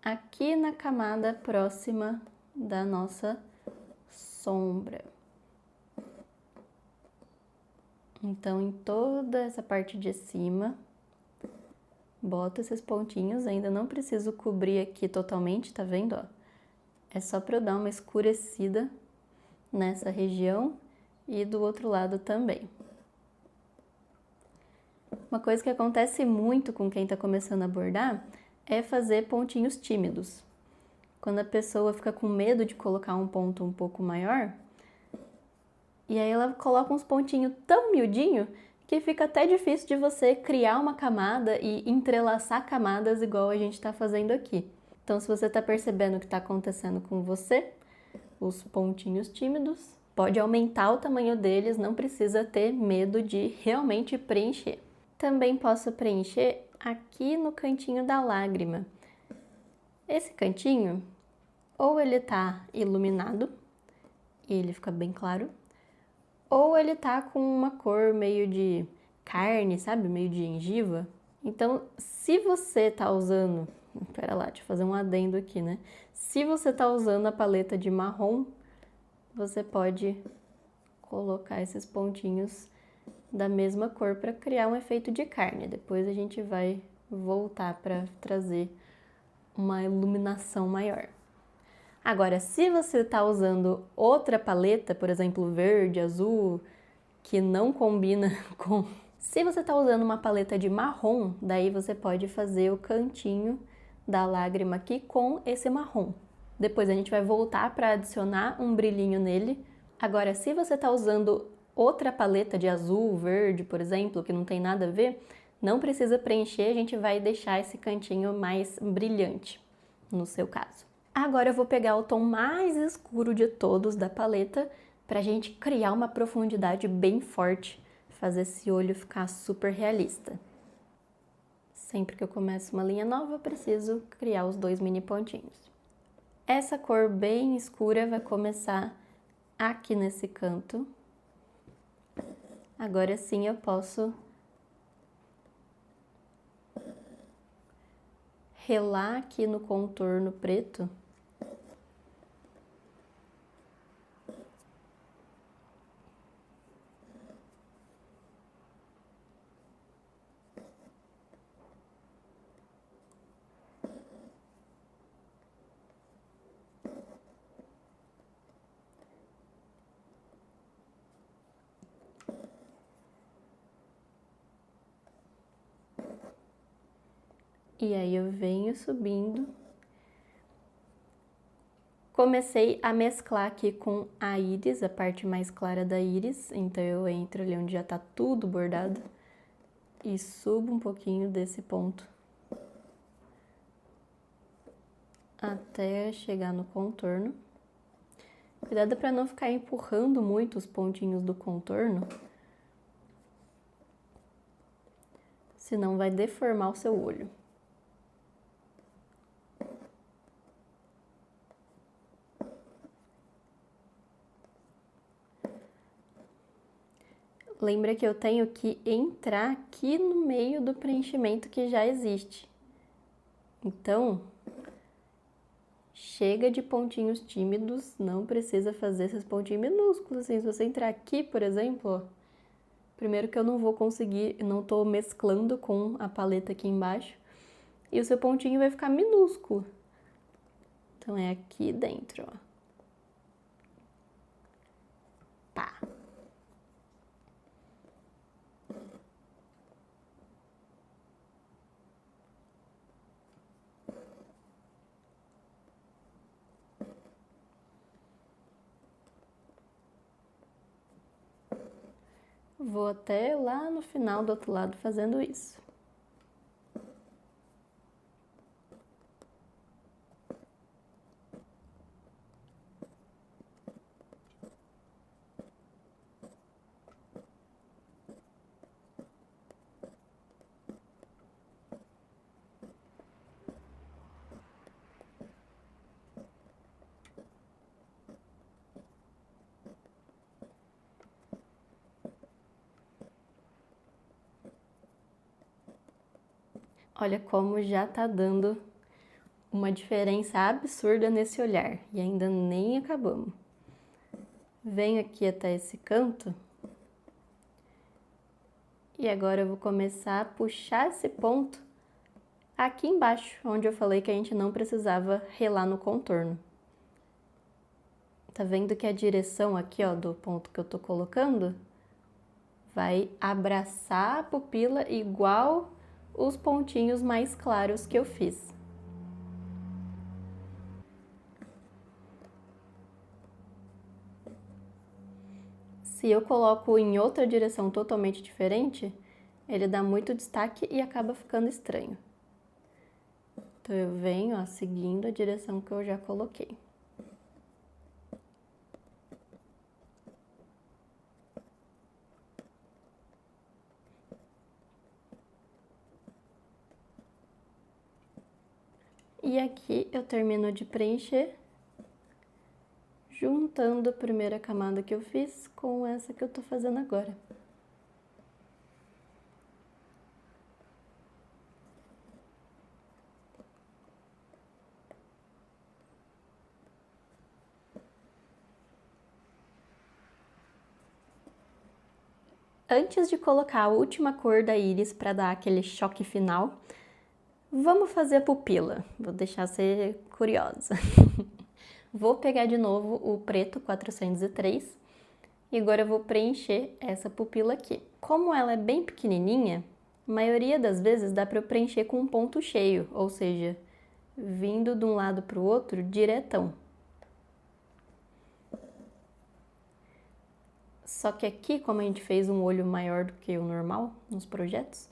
aqui na camada próxima da nossa sombra. Então, em toda essa parte de cima, boto esses pontinhos, ainda não preciso cobrir aqui totalmente, tá vendo, ó? É só para eu dar uma escurecida nessa região e do outro lado também. Uma coisa que acontece muito com quem tá começando a bordar é fazer pontinhos tímidos. Quando a pessoa fica com medo de colocar um ponto um pouco maior, e aí ela coloca uns pontinhos tão miudinho que fica até difícil de você criar uma camada e entrelaçar camadas igual a gente está fazendo aqui. Então, se você está percebendo o que está acontecendo com você, os pontinhos tímidos, pode aumentar o tamanho deles, não precisa ter medo de realmente preencher. Também posso preencher aqui no cantinho da lágrima. Esse cantinho, ou ele tá iluminado, e ele fica bem claro, ou ele tá com uma cor meio de carne, sabe? Meio de gengiva. Então, se você tá usando... Pera lá, deixa eu fazer um adendo aqui, né? Se você tá usando a paleta de marrom, você pode colocar esses pontinhos da mesma cor para criar um efeito de carne. Depois a gente vai voltar para trazer uma iluminação maior. Agora, se você está usando outra paleta, por exemplo, verde, azul, que não combina com... Se você está usando uma paleta de marrom, daí você pode fazer o cantinho da lágrima aqui com esse marrom. Depois a gente vai voltar para adicionar um brilhinho nele. Agora, se você está usando outra paleta de azul, verde, por exemplo, que não tem nada a ver, não precisa preencher, a gente vai deixar esse cantinho mais brilhante, no seu caso. Agora eu vou pegar o tom mais escuro de todos da paleta para a gente criar uma profundidade bem forte, fazer esse olho ficar super realista. Sempre que eu começo uma linha nova, eu preciso criar os 2 mini pontinhos. Essa cor bem escura vai começar aqui nesse canto. Agora sim eu posso relar aqui no contorno preto. E aí eu venho subindo. Comecei a mesclar aqui com a íris, a parte mais clara da íris. Então eu entro ali onde já tá tudo bordado e subo um pouquinho desse ponto até chegar no contorno. Cuidado para não ficar empurrando muito os pontinhos do contorno, senão vai deformar o seu olho. lembra que eu tenho que entrar aqui no meio do preenchimento que já existe. Então, chega de pontinhos tímidos, não precisa fazer esses pontinhos minúsculos, assim. Se você entrar aqui, por exemplo, ó, primeiro que eu não vou conseguir, não tô mesclando com a paleta aqui embaixo, e o seu pontinho vai ficar minúsculo. Então, é aqui dentro, ó. Pá. Vou até lá no final do outro lado fazendo isso. Olha como já tá dando uma diferença absurda nesse olhar. E ainda nem acabamos. Venho aqui até esse canto. E agora eu vou começar a puxar esse ponto aqui embaixo, onde eu falei que a gente não precisava relar no contorno. Tá vendo que a direção aqui, ó, do ponto que eu tô colocando vai abraçar a pupila igual os pontinhos mais claros que eu fiz. Se eu coloco em outra direção totalmente diferente, ele dá muito destaque e acaba ficando estranho. Então eu venho, ó, seguindo a direção que eu já coloquei. E aqui eu termino de preencher, juntando a primeira camada que eu fiz com essa que eu tô fazendo agora. Antes de colocar a última cor da íris para dar aquele choque final, vamos fazer a pupila. Vou deixar você curiosa. Vou pegar de novo o preto 403 e agora eu vou preencher essa pupila aqui. Como ela é bem pequenininha, a maioria das vezes dá para eu preencher com um ponto cheio, ou seja, vindo de um lado para o outro diretão. Só que aqui, como a gente fez um olho maior do que o normal nos projetos,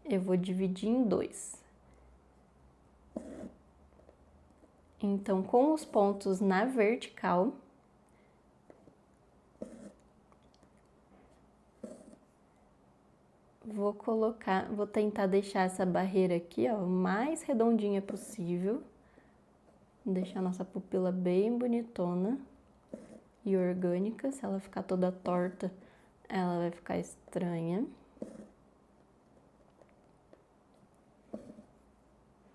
eu vou dividir em dois. Então, com os pontos na vertical, vou tentar deixar essa barreira aqui, ó, o mais redondinha possível. Deixar nossa pupila bem bonitona e orgânica. Se ela ficar toda torta, ela vai ficar estranha.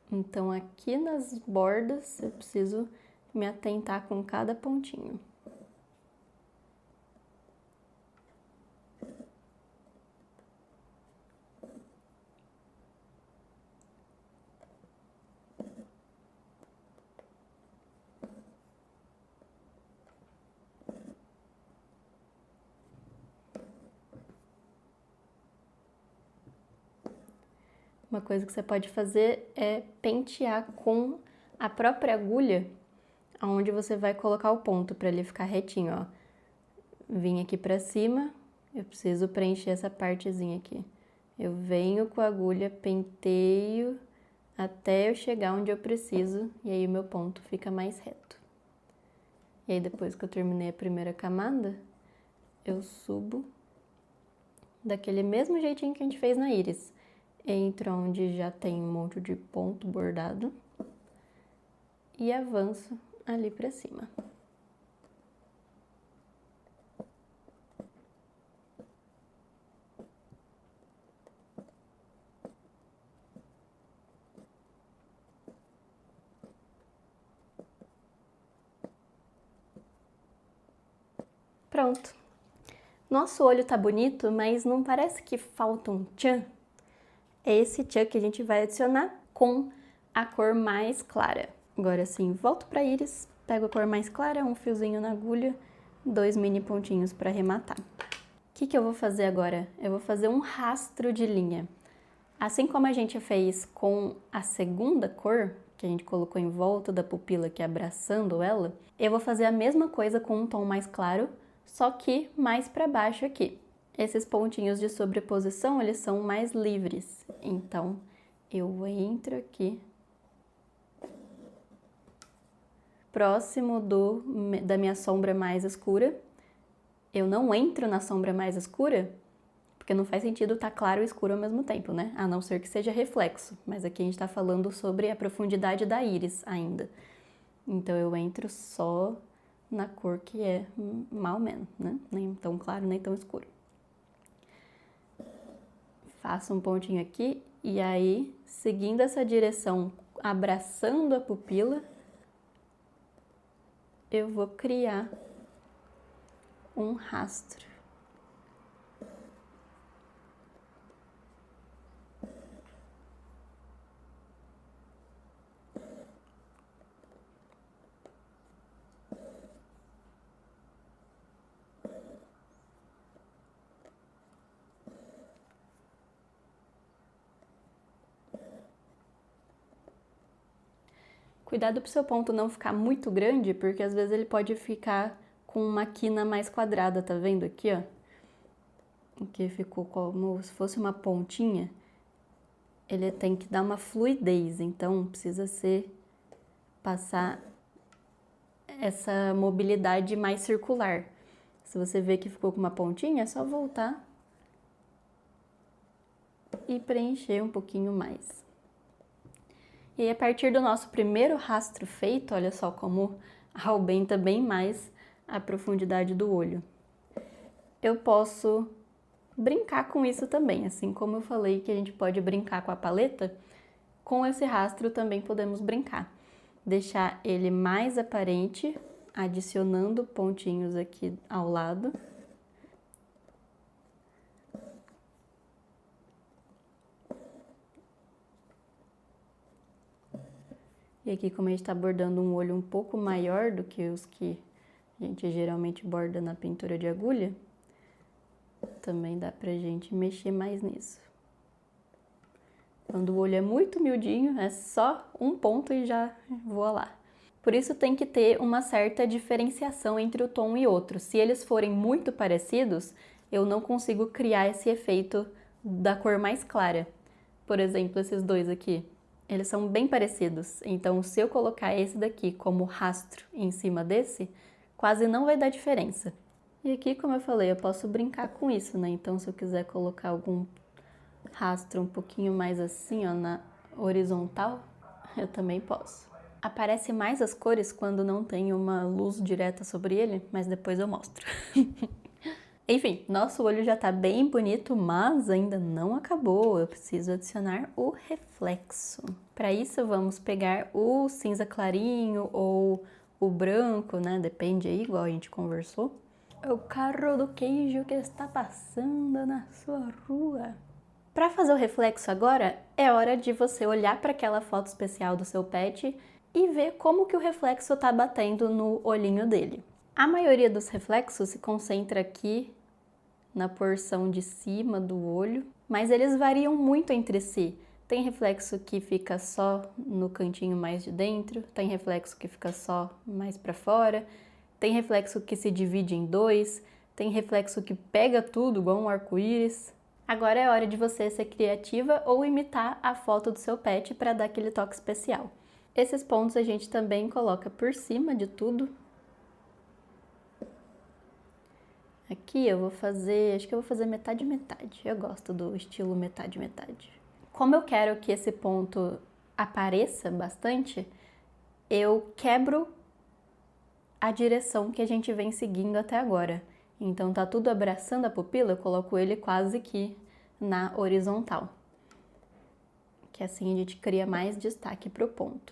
Então, aqui nas bordas, eu preciso me atentar com cada pontinho. Uma coisa que você pode fazer é pentear com a própria agulha onde você vai colocar o ponto para ele ficar retinho, ó. Vim aqui para cima, eu preciso preencher essa partezinha aqui. Eu venho com a agulha, penteio até eu chegar onde eu preciso e aí o meu ponto fica mais reto. E aí depois que eu terminei a primeira camada, eu subo daquele mesmo jeitinho que a gente fez na íris. Entro onde já tem um monte de ponto bordado e avanço ali pra cima. Pronto. Nosso olho tá bonito, mas não parece que falta um tchan? É esse tchan que a gente vai adicionar com a cor mais clara. Agora sim, volto para íris, pego a cor mais clara, um fiozinho na agulha, 2 mini pontinhos para arrematar. O que eu vou fazer agora? Eu vou fazer um rastro de linha. Assim como a gente fez com a segunda cor, que a gente colocou em volta da pupila, que é abraçando ela, eu vou fazer a mesma coisa com um tom mais claro, só que mais para baixo aqui. Esses pontinhos de sobreposição, eles são mais livres. Então, eu entro aqui, próximo da minha sombra mais escura. Eu não entro na sombra mais escura, porque não faz sentido estar claro e escuro ao mesmo tempo, né? A não ser que seja reflexo. Mas aqui a gente está falando sobre a profundidade da íris ainda. Então, eu entro só na cor que é mais ou menos, né? Nem tão claro, nem tão escuro. Faço um pontinho aqui e aí, seguindo essa direção, abraçando a pupila, eu vou criar um rastro. Cuidado para o seu ponto não ficar muito grande, porque às vezes ele pode ficar com uma quina mais quadrada, tá vendo aqui, ó? Que ficou como se fosse uma pontinha. Ele tem que dar uma fluidez, então precisa passar essa mobilidade mais circular. Se você vê que ficou com uma pontinha, é só voltar e preencher um pouquinho mais. E aí, a partir do nosso primeiro rastro feito, olha só como aumenta bem mais a profundidade do olho. Eu posso brincar com isso também, assim como eu falei que a gente pode brincar com a paleta, com esse rastro também podemos brincar. Deixar ele mais aparente, adicionando pontinhos aqui ao lado. E aqui, como a gente está bordando um olho um pouco maior do que os que a gente geralmente borda na pintura de agulha, também dá pra gente mexer mais nisso. Quando o olho é muito miudinho, é só um ponto e já voa lá. Por isso tem que ter uma certa diferenciação entre o tom e outro. Se eles forem muito parecidos, eu não consigo criar esse efeito da cor mais clara. Por exemplo, esses dois aqui. Eles são bem parecidos, então se eu colocar esse daqui como rastro em cima desse, quase não vai dar diferença. E aqui, como eu falei, eu posso brincar com isso, né? Então, se eu quiser colocar algum rastro um pouquinho mais assim, ó, na horizontal, eu também posso. Aparece mais as cores quando não tem uma luz direta sobre ele, mas depois eu mostro. Enfim, nosso olho já tá bem bonito, mas ainda não acabou. Eu preciso adicionar o reflexo. Para isso, vamos pegar o cinza clarinho ou o branco, né? Depende aí, igual a gente conversou. O carro do queijo que está passando na sua rua. Para fazer o reflexo agora, é hora de você olhar para aquela foto especial do seu pet e ver como que o reflexo está batendo no olhinho dele. A maioria dos reflexos se concentra aqui na porção de cima do olho, mas eles variam muito entre si. Tem reflexo que fica só no cantinho mais de dentro, tem reflexo que fica só mais para fora, tem reflexo que se divide em dois, tem reflexo que pega tudo, igual um arco-íris. Agora é hora de você ser criativa ou imitar a foto do seu pet para dar aquele toque especial. Esses pontos a gente também coloca por cima de tudo. Aqui eu vou fazer, acho que eu vou fazer metade metade. Eu gosto do estilo metade metade. Como eu quero que esse ponto apareça bastante, eu quebro a direção que a gente vem seguindo até agora. Então tá tudo abraçando a pupila, eu coloco ele quase que na horizontal. Que assim a gente cria mais destaque pro ponto.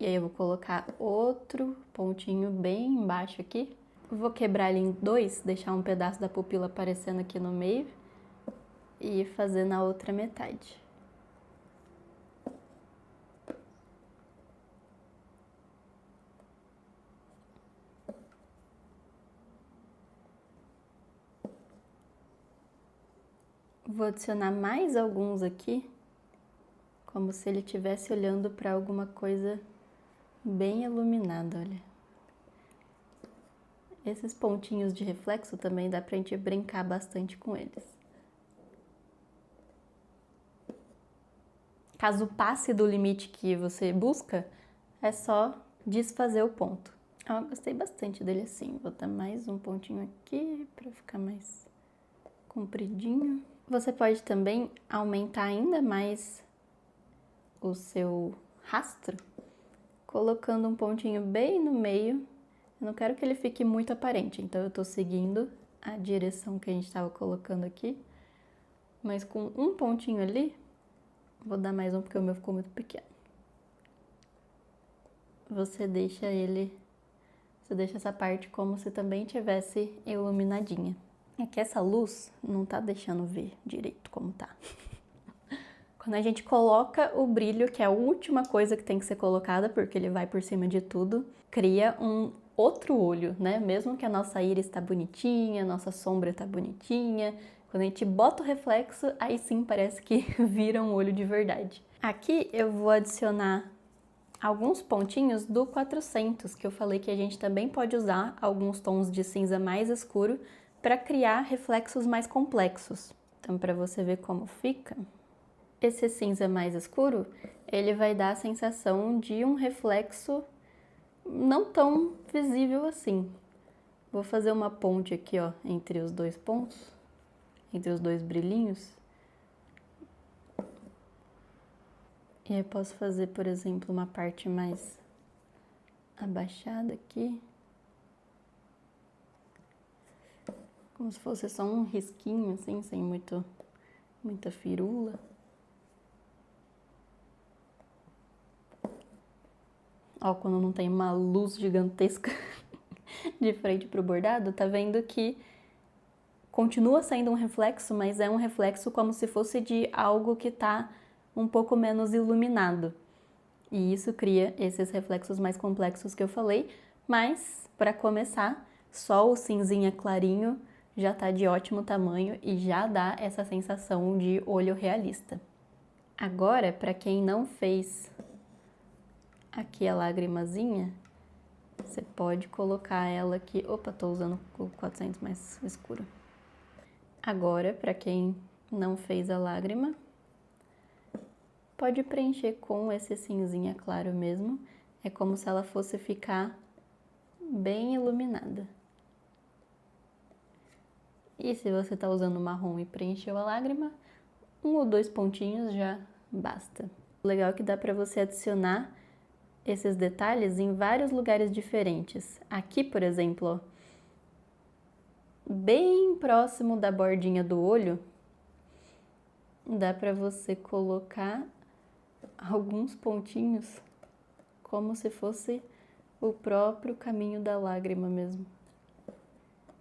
E aí eu vou colocar outro pontinho bem embaixo aqui. Vou quebrar ele em dois, deixar um pedaço da pupila aparecendo aqui no meio e fazer na outra metade. Vou adicionar mais alguns aqui, como se ele estivesse olhando para alguma coisa bem iluminada, olha. Esses pontinhos de reflexo também dá pra gente brincar bastante com eles. Caso passe do limite que você busca, é só desfazer o ponto. Eu gostei bastante dele assim. Vou botar mais um pontinho aqui para ficar mais compridinho. Você pode também aumentar ainda mais o seu rastro, colocando um pontinho bem no meio. Eu não quero que ele fique muito aparente, então eu tô seguindo a direção que a gente estava colocando aqui. Mas com um pontinho ali, vou dar mais um porque o meu ficou muito pequeno. Você deixa essa parte como se também tivesse iluminadinha. É que essa luz não tá deixando ver direito como tá. Quando a gente coloca o brilho, que é a última coisa que tem que ser colocada, porque ele vai por cima de tudo, cria um outro olho, né? Mesmo que a nossa íris tá bonitinha, a nossa sombra tá bonitinha, quando a gente bota o reflexo, aí sim parece que vira um olho de verdade. Aqui eu vou adicionar alguns pontinhos do 400, que eu falei que a gente também pode usar alguns tons de cinza mais escuro para criar reflexos mais complexos. Então, para você ver como fica, esse cinza mais escuro, ele vai dar a sensação de um reflexo não tão visível assim. Vou fazer uma ponte aqui, ó, entre os dois pontos, entre os dois brilhinhos. E aí posso fazer, por exemplo, uma parte mais abaixada aqui. Como se fosse só um risquinho, assim, sem muita firula. Ó, quando não tem uma luz gigantesca de frente pro bordado, tá vendo que continua sendo um reflexo, mas é um reflexo como se fosse de algo que tá um pouco menos iluminado. E isso cria esses reflexos mais complexos que eu falei, mas para começar, só o cinzinha clarinho já tá de ótimo tamanho e já dá essa sensação de olho realista. Agora, para quem não fez aqui a lagrimazinha, você pode colocar ela aqui. Opa, tô usando o 400 mais escuro. Agora, para quem não fez a lágrima, pode preencher com esse cinzinha claro mesmo. É como se ela fosse ficar bem iluminada. E se você tá usando marrom e preencheu a lágrima, um ou dois pontinhos já basta. O legal é que dá para você adicionar esses detalhes em vários lugares diferentes. Aqui, por exemplo, ó, bem próximo da bordinha do olho, dá para você colocar alguns pontinhos como se fosse o próprio caminho da lágrima mesmo.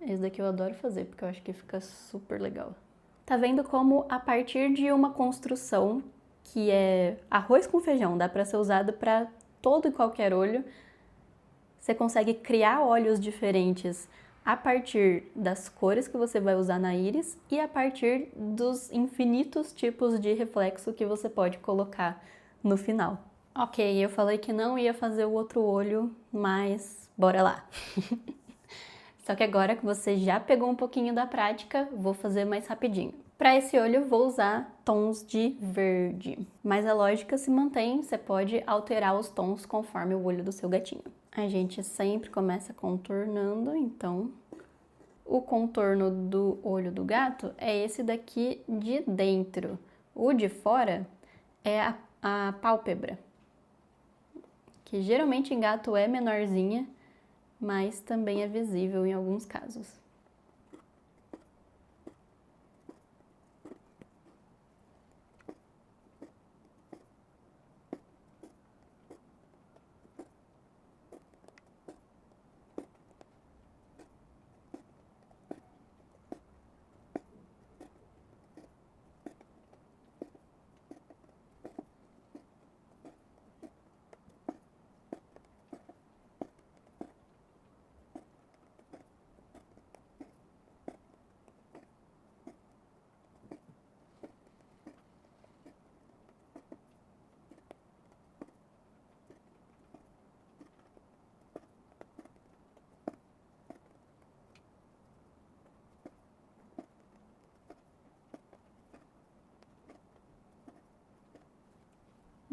Esse daqui eu adoro fazer, porque eu acho que fica super legal. Tá vendo como a partir de uma construção que é arroz com feijão, dá para ser usado para todo e qualquer olho, você consegue criar olhos diferentes a partir das cores que você vai usar na íris e a partir dos infinitos tipos de reflexo que você pode colocar no final. Ok, eu falei que não ia fazer o outro olho, mas bora lá! Só que agora que você já pegou um pouquinho da prática, vou fazer mais rapidinho. Para esse olho, eu vou usar tons de verde, mas a lógica se mantém, você pode alterar os tons conforme o olho do seu gatinho. A gente sempre começa contornando, então o contorno do olho do gato é esse daqui de dentro. O de fora é a pálpebra, que geralmente em gato é menorzinha, mas também é visível em alguns casos.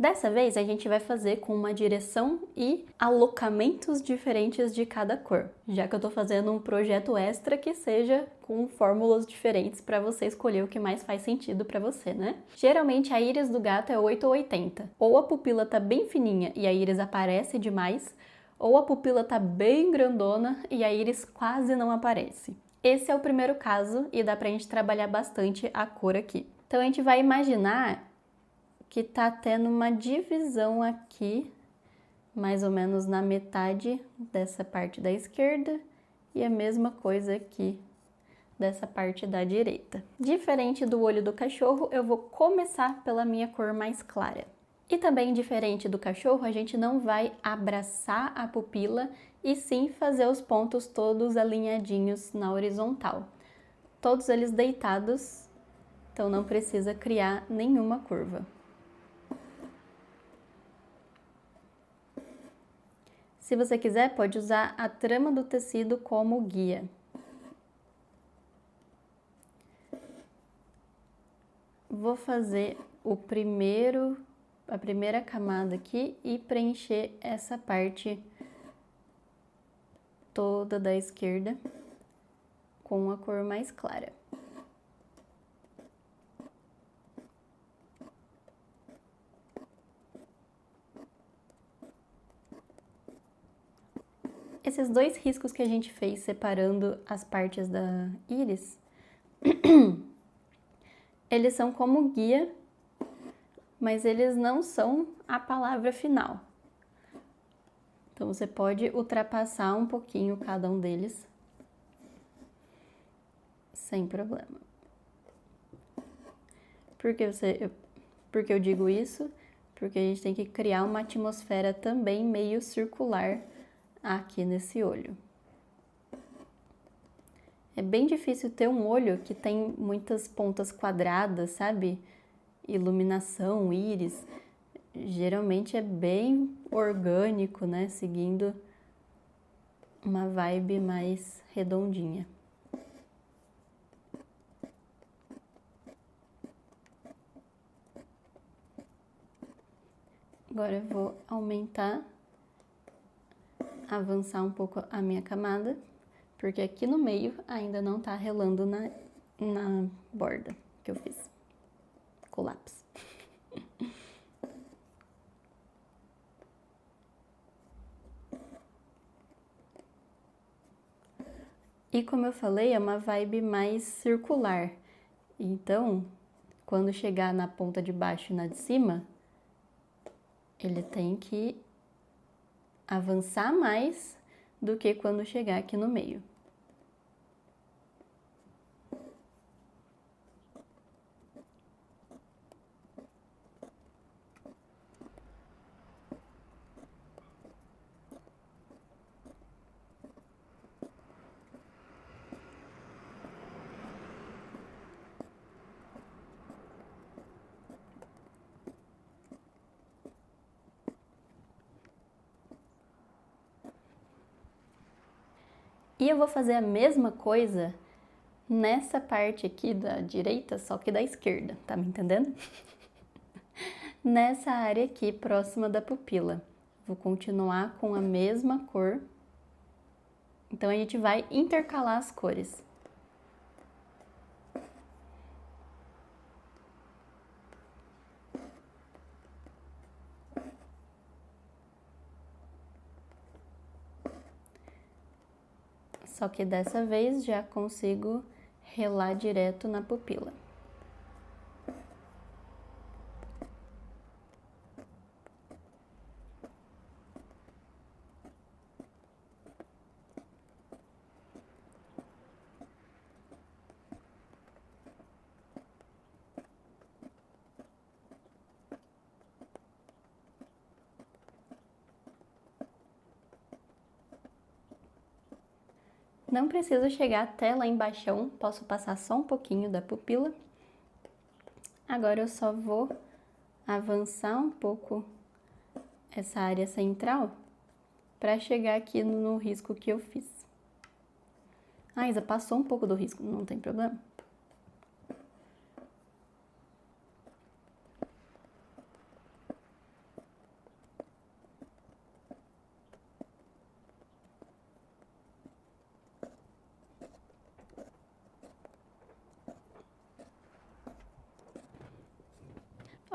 Dessa vez, a gente vai fazer com uma direção e alocamentos diferentes de cada cor, já que eu tô fazendo um projeto extra que seja com fórmulas diferentes para você escolher o que mais faz sentido para você, né? Geralmente a íris do gato é 8 ou 80. Ou a pupila tá bem fininha e a íris aparece demais, ou a pupila tá bem grandona e a íris quase não aparece. Esse é o primeiro caso e dá pra gente trabalhar bastante a cor aqui. Então a gente vai imaginar que tá tendo uma divisão aqui, mais ou menos na metade dessa parte da esquerda, e a mesma coisa aqui dessa parte da direita. Diferente do olho do cachorro, eu vou começar pela minha cor mais clara. E também diferente do cachorro, a gente não vai abraçar a pupila e sim fazer os pontos todos alinhadinhos na horizontal. Todos eles deitados, então não precisa criar nenhuma curva. Se você quiser, pode usar a trama do tecido como guia. Vou fazer a primeira camada aqui e preencher essa parte toda da esquerda com a cor mais clara. Esses dois riscos que a gente fez separando as partes da íris, eles são como guia, mas eles não são a palavra final. Então você pode ultrapassar um pouquinho cada um deles, sem problema. Por que eu digo isso? Porque a gente tem que criar uma atmosfera também meio circular aqui nesse olho. É bem difícil ter um olho que tem muitas pontas quadradas, sabe? Iluminação, íris. Geralmente é bem orgânico, né? Seguindo uma vibe mais redondinha. Agora eu vou avançar um pouco a minha camada, porque aqui no meio ainda não tá relando na borda que eu fiz com o lápis. E como eu falei, é uma vibe mais circular. Então, quando chegar na ponta de baixo e na de cima, ele tem que avançar mais do que quando chegar aqui no meio. E eu vou fazer a mesma coisa nessa parte aqui da direita, só que da esquerda, tá me entendendo? Nessa área aqui, próxima da pupila. Vou continuar com a mesma cor. Então, a gente vai intercalar as cores. Só que dessa vez já consigo relar direto na pupila. Não preciso chegar até lá embaixo, posso passar só um pouquinho da pupila. Agora eu só vou avançar um pouco essa área central para chegar aqui no risco que eu fiz. Ah, Isa, passou um pouco do risco, não tem problema.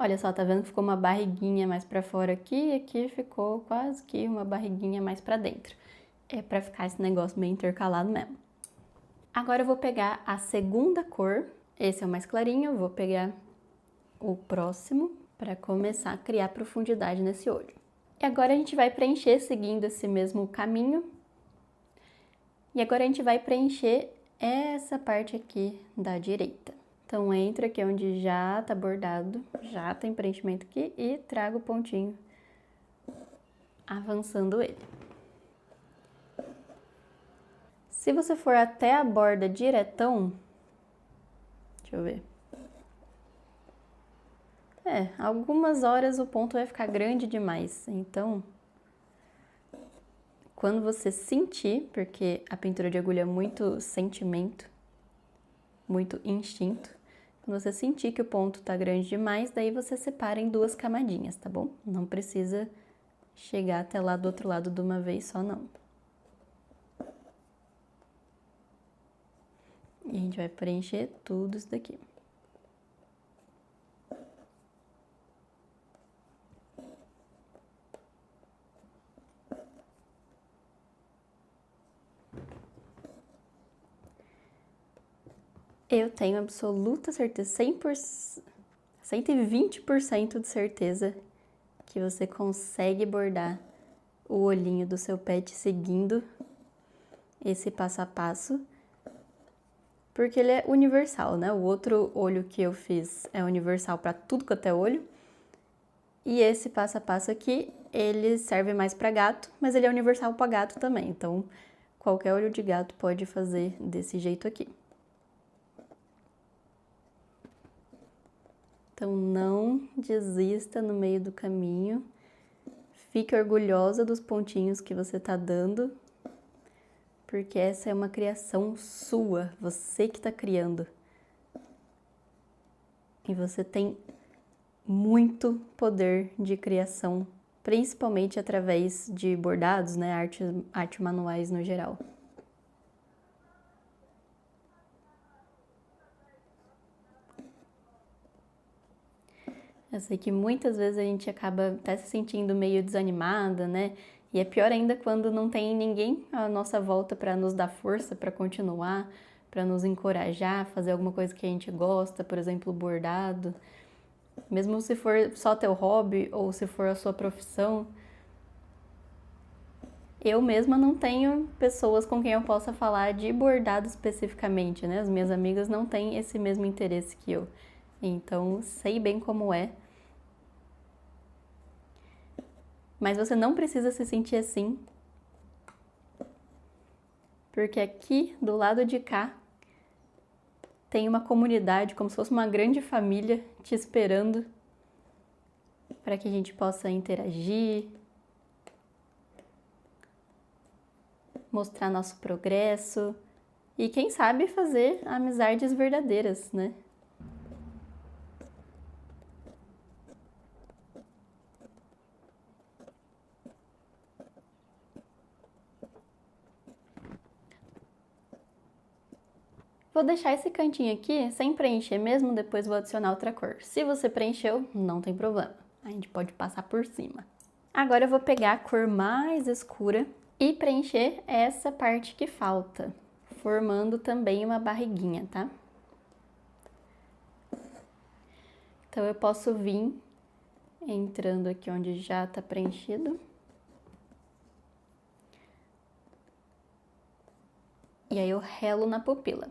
Olha só, tá vendo que ficou uma barriguinha mais pra fora aqui e aqui ficou quase que uma barriguinha mais pra dentro. É pra ficar esse negócio meio intercalado mesmo. Agora eu vou pegar a segunda cor, esse é o mais clarinho, eu vou pegar o próximo para começar a criar profundidade nesse olho. E agora a gente vai preencher seguindo esse mesmo caminho. E agora a gente vai preencher essa parte aqui da direita. Então entra aqui onde já tá bordado, já tem preenchimento aqui e trago o pontinho avançando ele. Se você for até a borda diretão, deixa eu ver. Algumas horas o ponto vai ficar grande demais, então quando você sentir, porque a pintura de agulha é muito sentimento, muito instinto, quando você sentir que o ponto tá grande demais, daí você separa em 2 camadinhas, tá bom? Não precisa chegar até lá do outro lado de uma vez só, não. E a gente vai preencher tudo isso daqui. Eu tenho absoluta certeza, 100%, 120% de certeza que você consegue bordar o olhinho do seu pet seguindo esse passo a passo, porque ele é universal, né? O outro olho que eu fiz é universal para tudo quanto é olho, e esse passo a passo aqui, ele serve mais para gato, mas ele é universal para gato também, então qualquer olho de gato pode fazer desse jeito aqui. Então não desista no meio do caminho, fique orgulhosa dos pontinhos que você tá dando, porque essa é uma criação sua, você que tá criando. E você tem muito poder de criação, principalmente através de bordados, né, arte manuais no geral. Eu sei que muitas vezes a gente acaba até se sentindo meio desanimada, né? E é pior ainda quando não tem ninguém à nossa volta para nos dar força para continuar, para nos encorajar, fazer alguma coisa que a gente gosta, por exemplo, bordado. Mesmo se for só teu hobby ou se for a sua profissão. Eu mesma não tenho pessoas com quem eu possa falar de bordado especificamente, né? As minhas amigas não têm esse mesmo interesse que eu. Então, sei bem como é. Mas você não precisa se sentir assim, porque aqui do lado de cá tem uma comunidade, como se fosse uma grande família te esperando para que a gente possa interagir, mostrar nosso progresso e, quem sabe, fazer amizades verdadeiras, né? Vou deixar esse cantinho aqui sem preencher mesmo, depois vou adicionar outra cor. Se você preencheu, não tem problema, a gente pode passar por cima. Agora eu vou pegar a cor mais escura e preencher essa parte que falta, formando também uma barriguinha, tá? Então eu posso vir entrando aqui onde já tá preenchido. E aí eu relo na pupila.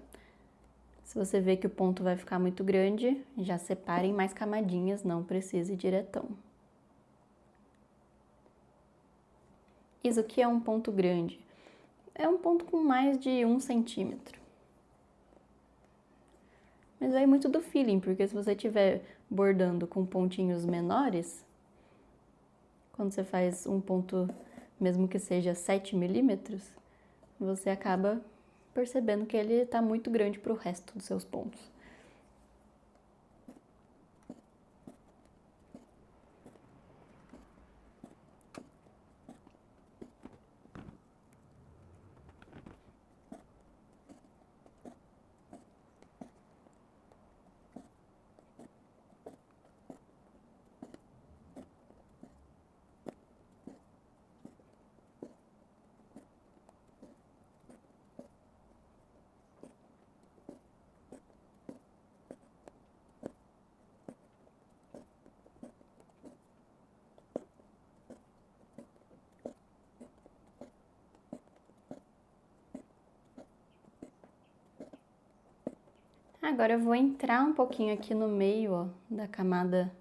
Se você vê que o ponto vai ficar muito grande, já separe em mais camadinhas, não precise ir diretão. Isso aqui é um ponto grande. É um ponto com mais de 1 centímetro. Mas vai muito do feeling, porque se você estiver bordando com pontinhos menores, quando você faz um ponto, mesmo que seja 7 milímetros, você acaba percebendo que ele está muito grande para o resto dos seus pontos. Agora eu vou entrar um pouquinho aqui no meio, ó, da camada,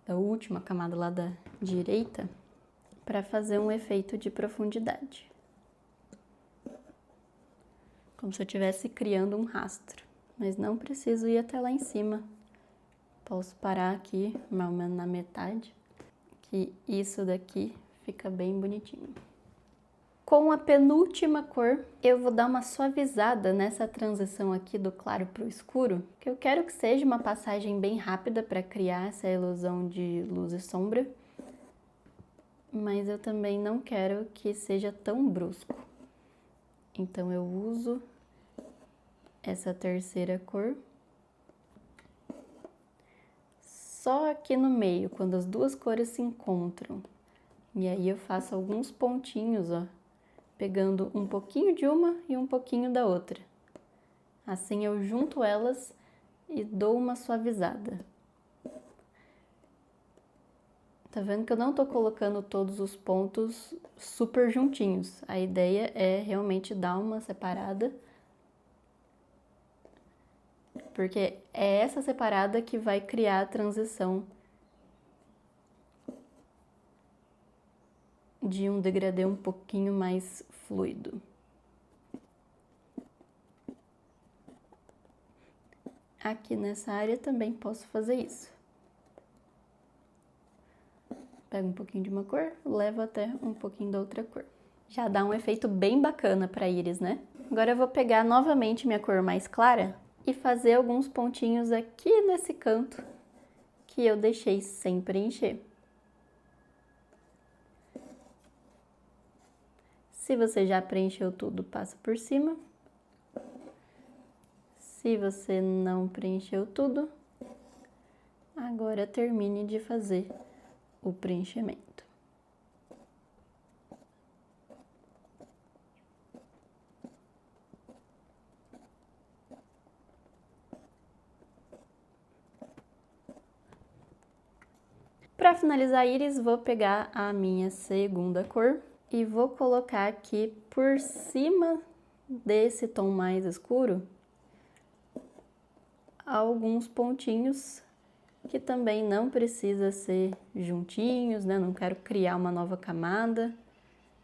da última camada lá da direita, para fazer um efeito de profundidade. Como se eu estivesse criando um rastro, mas não preciso ir até lá em cima. Posso parar aqui, mais ou menos na metade, que isso daqui fica bem bonitinho. Com a penúltima cor, eu vou dar uma suavizada nessa transição aqui do claro para o escuro, que eu quero que seja uma passagem bem rápida para criar essa ilusão de luz e sombra, mas eu também não quero que seja tão brusco. Então eu uso essa terceira cor só aqui no meio, quando as duas cores se encontram. E aí eu faço alguns pontinhos, ó, pegando um pouquinho de uma e um pouquinho da outra. Assim eu junto elas e dou uma suavizada. Tá vendo que eu não tô colocando todos os pontos super juntinhos. A ideia é realmente dar uma separada, porque é essa separada que vai criar a transição de um degradê um pouquinho mais fluido. Aqui nessa área também posso fazer isso. Pego um pouquinho de uma cor, levo até um pouquinho da outra cor. Já dá um efeito bem bacana para íris, né? Agora eu vou pegar novamente minha cor mais clara e fazer alguns pontinhos aqui nesse canto que eu deixei sem preencher. Se você já preencheu tudo, passa por cima. Se você não preencheu tudo, agora termine de fazer o preenchimento. Para finalizar a íris, vou pegar a minha segunda cor e vou colocar aqui por cima desse tom mais escuro alguns pontinhos que também não precisa ser juntinhos, né? Não quero criar uma nova camada,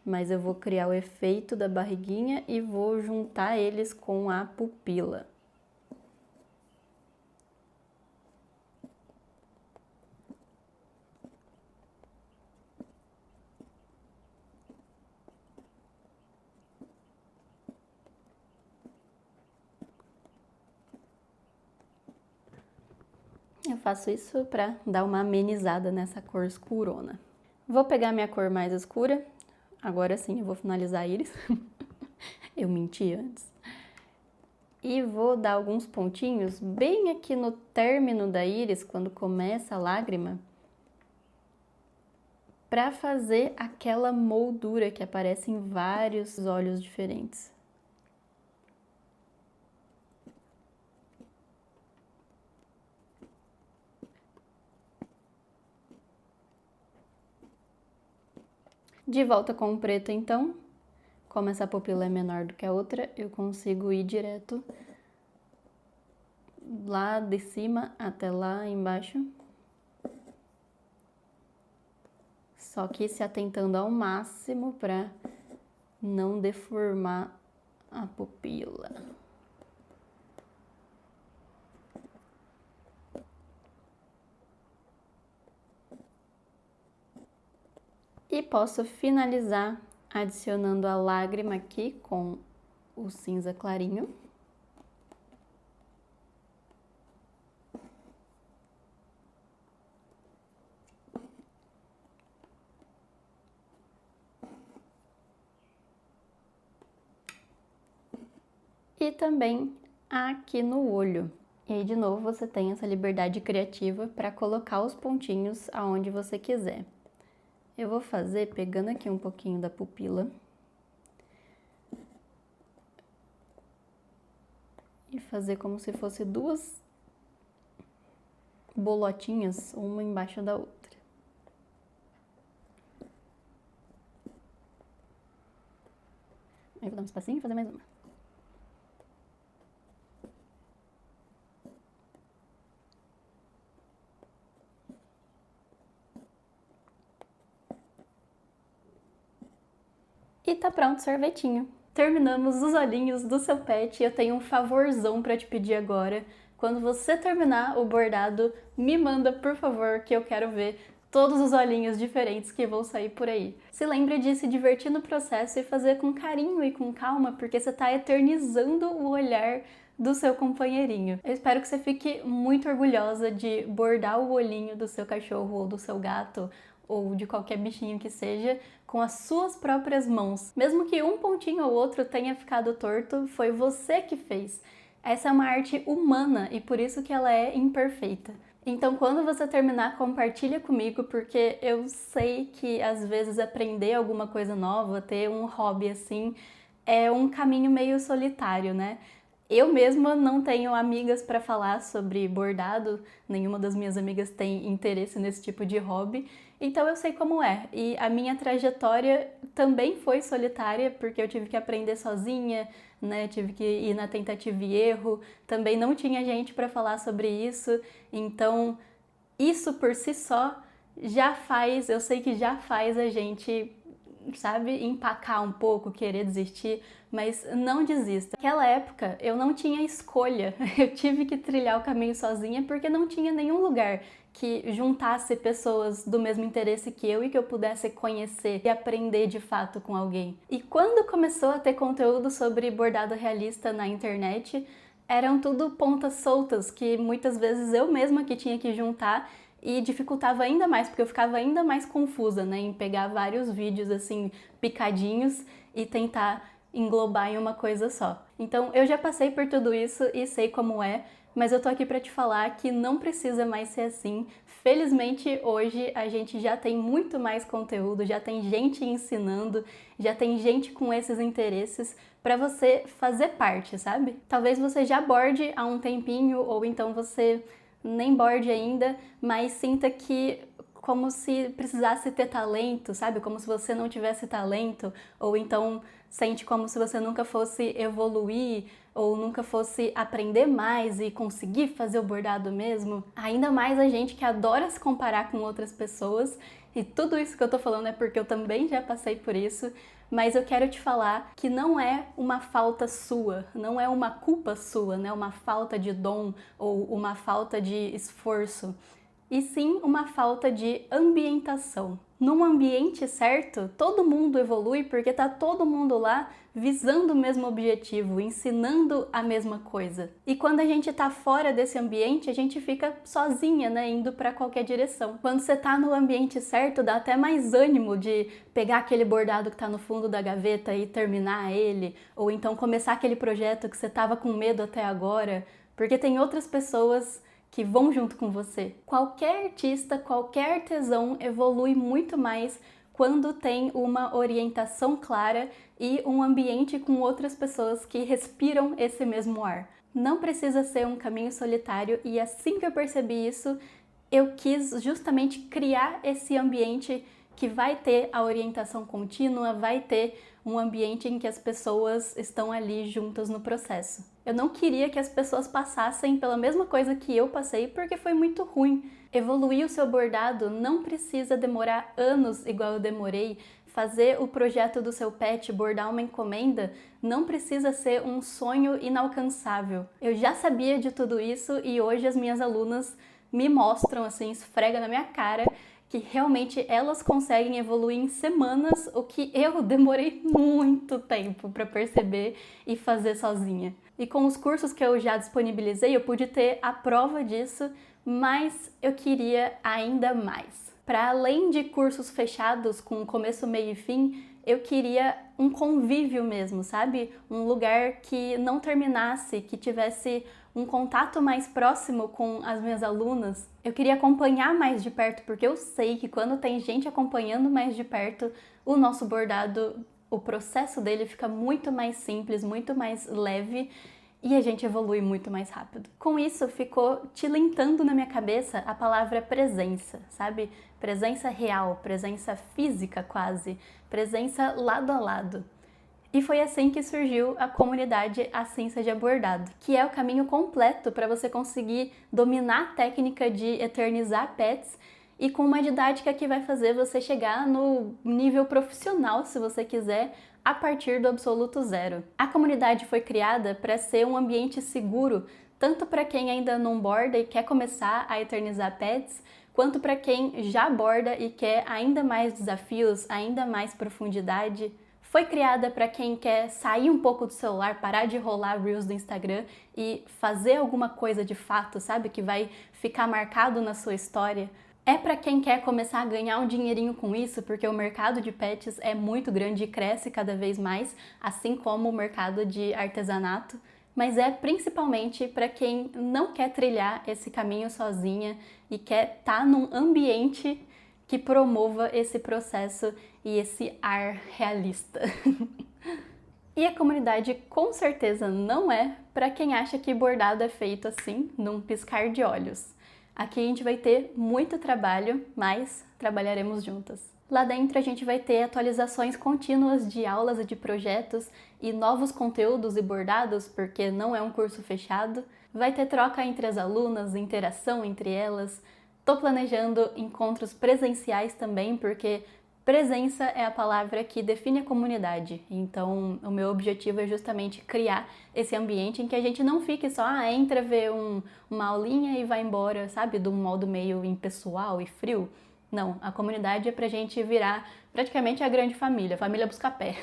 mas eu vou criar o efeito da barriguinha e vou juntar eles com a pupila. Eu faço isso para dar uma amenizada nessa cor escurona. Vou pegar minha cor mais escura, agora sim eu vou finalizar a íris, eu menti antes. E vou dar alguns pontinhos bem aqui no término da íris, quando começa a lágrima, para fazer aquela moldura que aparece em vários olhos diferentes. De volta com o preto, então, como essa pupila é menor do que a outra, eu consigo ir direto lá de cima até lá embaixo. Só que se atentando ao máximo para não deformar a pupila. E posso finalizar adicionando a lágrima aqui com o cinza clarinho. E também aqui no olho. E aí, de novo, você tem essa liberdade criativa para colocar os pontinhos aonde você quiser. Eu vou fazer pegando aqui um pouquinho da pupila e fazer como se fosse duas bolotinhas, uma embaixo da outra. Aí vou dar um espacinho e fazer mais uma. E tá pronto o sorvetinho. Terminamos os olhinhos do seu pet e eu tenho um favorzão pra te pedir agora. Quando você terminar o bordado, me manda, por favor, que eu quero ver todos os olhinhos diferentes que vão sair por aí. Se lembre de se divertir no processo e fazer com carinho e com calma, porque você tá eternizando o olhar do seu companheirinho. Eu espero que você fique muito orgulhosa de bordar o olhinho do seu cachorro ou do seu gato ou de qualquer bichinho que seja, com as suas próprias mãos. Mesmo que um pontinho ou outro tenha ficado torto, foi você que fez. Essa é uma arte humana e por isso que ela é imperfeita. Então, quando você terminar, compartilha comigo, porque eu sei que às vezes aprender alguma coisa nova, ter um hobby assim, é um caminho meio solitário, né? Eu mesma não tenho amigas para falar sobre bordado, nenhuma das minhas amigas tem interesse nesse tipo de hobby, então eu sei como é. E a minha trajetória também foi solitária, porque eu tive que aprender sozinha, né? Tive que ir na tentativa e erro, também não tinha gente para falar sobre isso, então isso por si só já faz, eu sei que já faz a gente, sabe, empacar um pouco, querer desistir, mas não desista. Naquela época eu não tinha escolha, eu tive que trilhar o caminho sozinha porque não tinha nenhum lugar que juntasse pessoas do mesmo interesse que eu e que eu pudesse conhecer e aprender de fato com alguém. E quando começou a ter conteúdo sobre bordado realista na internet, eram tudo pontas soltas que muitas vezes eu mesma que tinha que juntar e dificultava ainda mais, porque eu ficava ainda mais confusa, né, em pegar vários vídeos assim picadinhos e tentar englobar em uma coisa só. Então eu já passei por tudo isso e sei como é, mas eu tô aqui pra te falar que não precisa mais ser assim. Felizmente hoje a gente já tem muito mais conteúdo, já tem gente ensinando, já tem gente com esses interesses para você fazer parte, sabe? Talvez você já borde há um tempinho ou então você nem borde ainda, mas sinta que como se precisasse ter talento, sabe? Como se você não tivesse talento, ou então sente como se você nunca fosse evoluir, ou nunca fosse aprender mais e conseguir fazer o bordado mesmo. Ainda mais a gente que adora se comparar com outras pessoas, e tudo isso que eu tô falando é porque eu também já passei por isso, mas eu quero te falar que não é uma falta sua, não é uma culpa sua, né? Uma falta de dom ou uma falta de esforço, e sim uma falta de ambientação. Num ambiente certo, todo mundo evolui porque tá todo mundo lá visando o mesmo objetivo, ensinando a mesma coisa. E quando a gente tá fora desse ambiente, a gente fica sozinha, né, indo para qualquer direção. Quando você tá no ambiente certo, dá até mais ânimo de pegar aquele bordado que tá no fundo da gaveta e terminar ele, ou então começar aquele projeto que você tava com medo até agora, porque tem outras pessoas que vão junto com você. Qualquer artista, qualquer artesão evolui muito mais quando tem uma orientação clara e um ambiente com outras pessoas que respiram esse mesmo ar. Não precisa ser um caminho solitário, e assim que eu percebi isso, eu quis justamente criar esse ambiente que vai ter a orientação contínua, vai ter um ambiente em que as pessoas estão ali juntas no processo. Eu não queria que as pessoas passassem pela mesma coisa que eu passei, porque foi muito ruim. Evoluir o seu bordado não precisa demorar anos igual eu demorei. Fazer o projeto do seu pet, bordar uma encomenda, não precisa ser um sonho inalcançável. Eu já sabia de tudo isso e hoje as minhas alunas me mostram, assim, esfrega na minha cara, que realmente elas conseguem evoluir em semanas, o que eu demorei muito tempo para perceber e fazer sozinha. E com os cursos que eu já disponibilizei, eu pude ter a prova disso, mas eu queria ainda mais. Para além de cursos fechados com começo, meio e fim, eu queria um convívio mesmo, sabe? Um lugar que não terminasse, que tivesse um contato mais próximo com as minhas alunas. Eu queria acompanhar mais de perto, porque eu sei que quando tem gente acompanhando mais de perto, o nosso bordado, o processo dele fica muito mais simples, muito mais leve, e a gente evolui muito mais rápido. Com isso, ficou tilintando na minha cabeça a palavra presença, sabe? Presença real, presença física quase, presença lado a lado. E foi assim que surgiu a comunidade Assim Seja Bordado, que é o caminho completo para você conseguir dominar a técnica de eternizar pets e com uma didática que vai fazer você chegar no nível profissional, se você quiser, a partir do absoluto zero. A comunidade foi criada para ser um ambiente seguro, tanto para quem ainda não borda e quer começar a eternizar pets, quanto para quem já borda e quer ainda mais desafios, ainda mais profundidade. Foi criada para quem quer sair um pouco do celular, parar de rolar Reels do Instagram e fazer alguma coisa de fato, sabe? Que vai ficar marcado na sua história. É para quem quer começar a ganhar um dinheirinho com isso, porque o mercado de pets é muito grande e cresce cada vez mais, assim como o mercado de artesanato. Mas é principalmente para quem não quer trilhar esse caminho sozinha e quer estar num ambiente que promova esse processo e esse ar realista. E a comunidade com certeza não é para quem acha que bordado é feito assim, num piscar de olhos. Aqui a gente vai ter muito trabalho, mas trabalharemos juntas. Lá dentro a gente vai ter atualizações contínuas de aulas e de projetos e novos conteúdos e bordados, porque não é um curso fechado. Vai ter troca entre as alunas, interação entre elas. Tô planejando encontros presenciais também, porque presença é a palavra que define a comunidade. Então, o meu objetivo é justamente criar esse ambiente em que a gente não fique só, entra, vê uma aulinha e vai embora, sabe? De um modo meio impessoal e frio. Não, a comunidade é pra gente virar praticamente a grande família, a família Buscapé.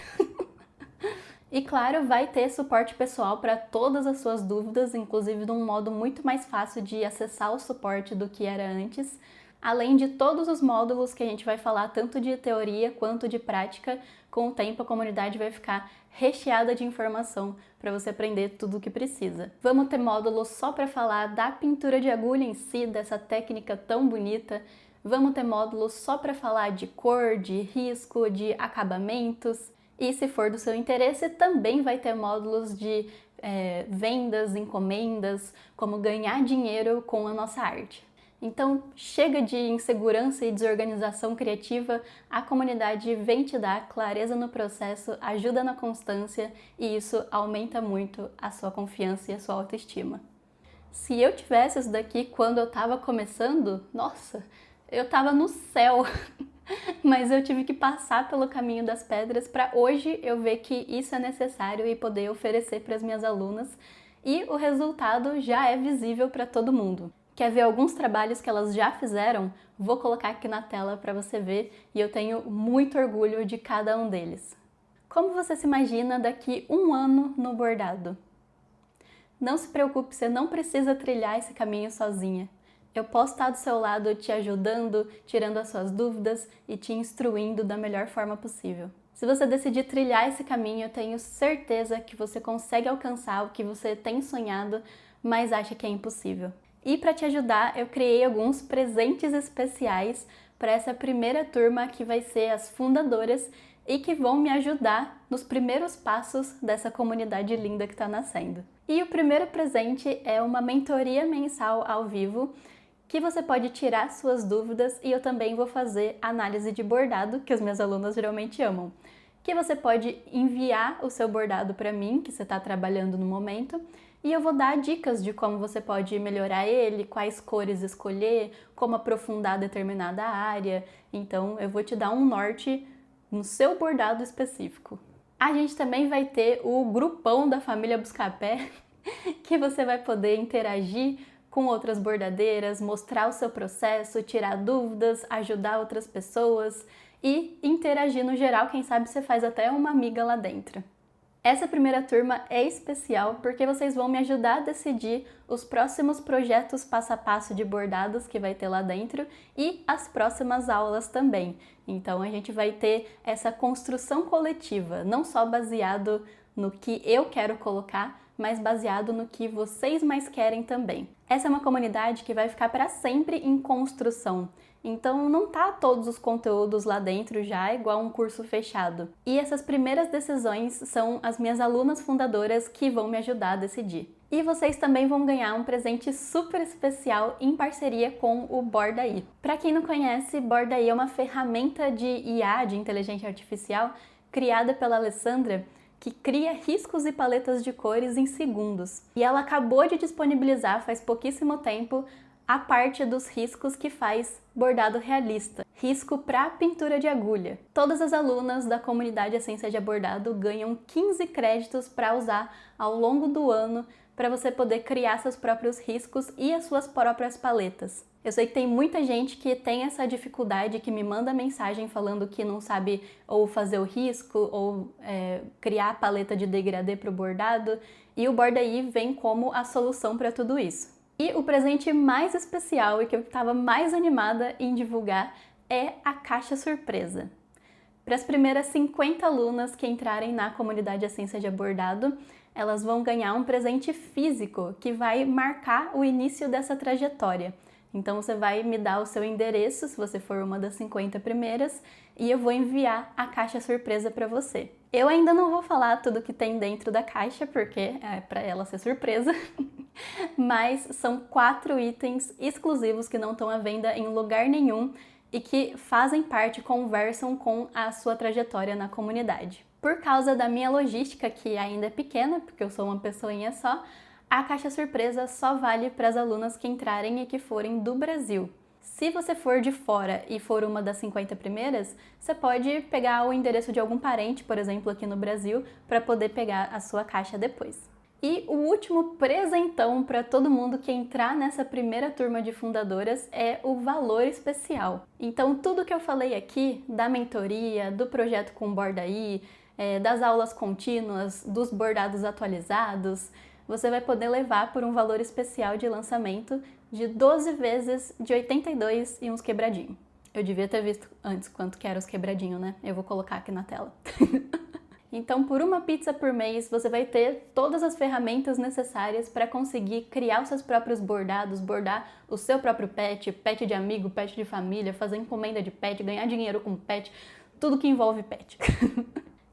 E claro, vai ter suporte pessoal para todas as suas dúvidas, inclusive de um modo muito mais fácil de acessar o suporte do que era antes, além de todos os módulos que a gente vai falar tanto de teoria quanto de prática. Com o tempo a comunidade vai ficar recheada de informação para você aprender tudo o que precisa. Vamos ter módulos só para falar da pintura de agulha em si, dessa técnica tão bonita. Vamos ter módulos só para falar de cor, de risco, de acabamentos. E se for do seu interesse, também vai ter módulos de vendas, encomendas, como ganhar dinheiro com a nossa arte. Então, chega de insegurança e desorganização criativa, a comunidade vem te dar clareza no processo, ajuda na constância e isso aumenta muito a sua confiança e a sua autoestima. Se eu tivesse isso daqui quando eu estava começando, nossa, eu estava no céu! Mas eu tive que passar pelo caminho das pedras para hoje eu ver que isso é necessário e poder oferecer para as minhas alunas, e o resultado já é visível para todo mundo. Quer ver alguns trabalhos que elas já fizeram? Vou colocar aqui na tela para você ver e eu tenho muito orgulho de cada um deles. Como você se imagina daqui um ano no bordado? Não se preocupe, você não precisa trilhar esse caminho sozinha. Eu posso estar do seu lado te ajudando, tirando as suas dúvidas e te instruindo da melhor forma possível. Se você decidir trilhar esse caminho, eu tenho certeza que você consegue alcançar o que você tem sonhado, mas acha que é impossível. E para te ajudar, eu criei alguns presentes especiais para essa primeira turma que vai ser as fundadoras e que vão me ajudar nos primeiros passos dessa comunidade linda que está nascendo. E o primeiro presente é uma mentoria mensal ao vivo, que você pode tirar suas dúvidas e eu também vou fazer análise de bordado, que as minhas alunas geralmente amam. Que você pode enviar o seu bordado para mim, que você está trabalhando no momento, e eu vou dar dicas de como você pode melhorar ele, quais cores escolher, como aprofundar determinada área. Então eu vou te dar um norte no seu bordado específico. A gente também vai ter o grupão da família Buscapé, que você vai poder interagir com outras bordadeiras, mostrar o seu processo, tirar dúvidas, ajudar outras pessoas e interagir no geral. Quem sabe você faz até uma amiga lá dentro. Essa primeira turma é especial porque vocês vão me ajudar a decidir os próximos projetos passo a passo de bordados que vai ter lá dentro e as próximas aulas também. Então a gente vai ter essa construção coletiva, não só baseado no que eu quero colocar, mas baseado no que vocês mais querem também. Essa é uma comunidade que vai ficar para sempre em construção. Então não tá todos os conteúdos lá dentro já igual um curso fechado. E essas primeiras decisões são as minhas alunas fundadoras que vão me ajudar a decidir. E vocês também vão ganhar um presente super especial em parceria com o Bordaí. Para quem não conhece, Bordaí é uma ferramenta de IA, de inteligência artificial, criada pela Alessandra, que cria riscos e paletas de cores em segundos. E ela acabou de disponibilizar faz pouquíssimo tempo a parte dos riscos que faz bordado realista, risco para pintura de agulha. Todas as alunas da comunidade Essência de Bordado ganham 15 créditos para usar ao longo do ano para você poder criar seus próprios riscos e as suas próprias paletas. Eu sei que tem muita gente que tem essa dificuldade, que me manda mensagem falando que não sabe ou fazer o risco ou criar a paleta de degradê para o bordado, e o Bordaí vem como a solução para tudo isso. E o presente mais especial e que eu estava mais animada em divulgar é a caixa surpresa. Para as primeiras 50 alunas que entrarem na comunidade Essência de Bordado, elas vão ganhar um presente físico que vai marcar o início dessa trajetória. Então você vai me dar o seu endereço, se você for uma das 50 primeiras, e eu vou enviar a caixa surpresa para você. Eu ainda não vou falar tudo que tem dentro da caixa, porque é para ela ser surpresa, mas são 4 itens exclusivos que não estão à venda em lugar nenhum e que fazem parte, conversam com a sua trajetória na comunidade. Por causa da minha logística, que ainda é pequena, porque eu sou uma pessoinha só, a caixa surpresa só vale para as alunas que entrarem e que forem do Brasil. Se você for de fora e for uma das 50 primeiras, você pode pegar o endereço de algum parente, por exemplo, aqui no Brasil, para poder pegar a sua caixa depois. E o último presentão para todo mundo que entrar nessa primeira turma de fundadoras é o valor especial. Então, tudo que eu falei aqui, da mentoria, do projeto com Bordaí, das aulas contínuas, dos bordados atualizados, você vai poder levar por um valor especial de lançamento de 12 vezes de 82 e uns quebradinhos. Eu devia ter visto antes quanto que era os quebradinhos, né? Eu vou colocar aqui na tela. Então, por uma pizza por mês, você vai ter todas as ferramentas necessárias para conseguir criar os seus próprios bordados, bordar o seu próprio pet, pet de amigo, pet de família, fazer encomenda de pet, ganhar dinheiro com pet, tudo que envolve pet.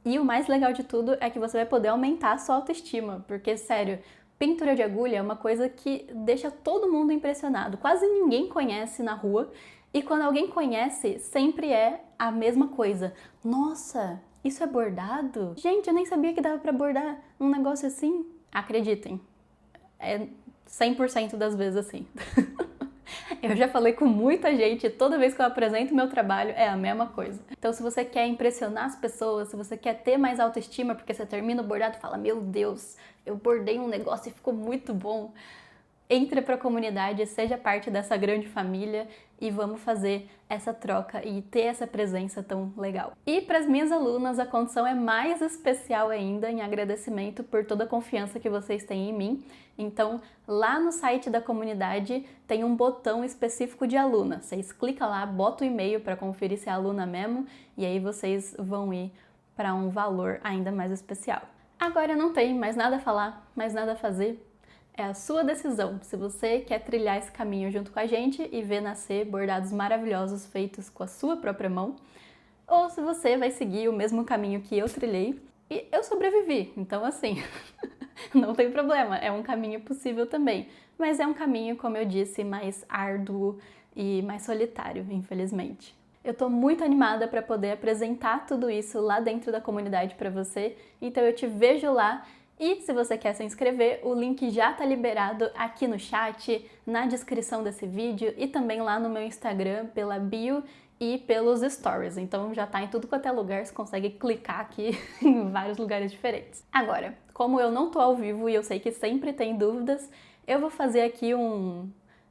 E o mais legal de tudo é que você vai poder aumentar a sua autoestima, porque, sério, pintura de agulha é uma coisa que deixa todo mundo impressionado. Quase ninguém conhece na rua, e quando alguém conhece, sempre é a mesma coisa. Nossa, isso é bordado? Gente, eu nem sabia que dava pra bordar um negócio assim. Acreditem, é 100% das vezes assim. Eu já falei com muita gente, toda vez que eu apresento meu trabalho é a mesma coisa. Então, se você quer impressionar as pessoas, se você quer ter mais autoestima, porque você termina o bordado e fala, meu Deus, eu bordei um negócio e ficou muito bom, entre para a comunidade, seja parte dessa grande família e vamos fazer essa troca e ter essa presença tão legal. E para as minhas alunas, a condição é mais especial ainda, em agradecimento por toda a confiança que vocês têm em mim. Então, lá no site da comunidade tem um botão específico de aluna. Vocês clicam lá, botam o e-mail para conferir se é aluna mesmo e aí vocês vão ir para um valor ainda mais especial. Agora não tem mais nada a falar, mais nada a fazer. É a sua decisão, se você quer trilhar esse caminho junto com a gente e ver nascer bordados maravilhosos feitos com a sua própria mão, ou se você vai seguir o mesmo caminho que eu trilhei e eu sobrevivi, então assim, não tem problema, é um caminho possível também, mas é um caminho, como eu disse, mais árduo e mais solitário, infelizmente. Eu tô muito animada para poder apresentar tudo isso lá dentro da comunidade para você, então eu te vejo lá. E se você quer se inscrever, o link já está liberado aqui no chat, na descrição desse vídeo e também lá no meu Instagram, pela bio e pelos stories. Então já está em tudo quanto é lugar, você consegue clicar aqui em vários lugares diferentes. Agora, como eu não tô ao vivo e eu sei que sempre tem dúvidas, eu vou fazer aqui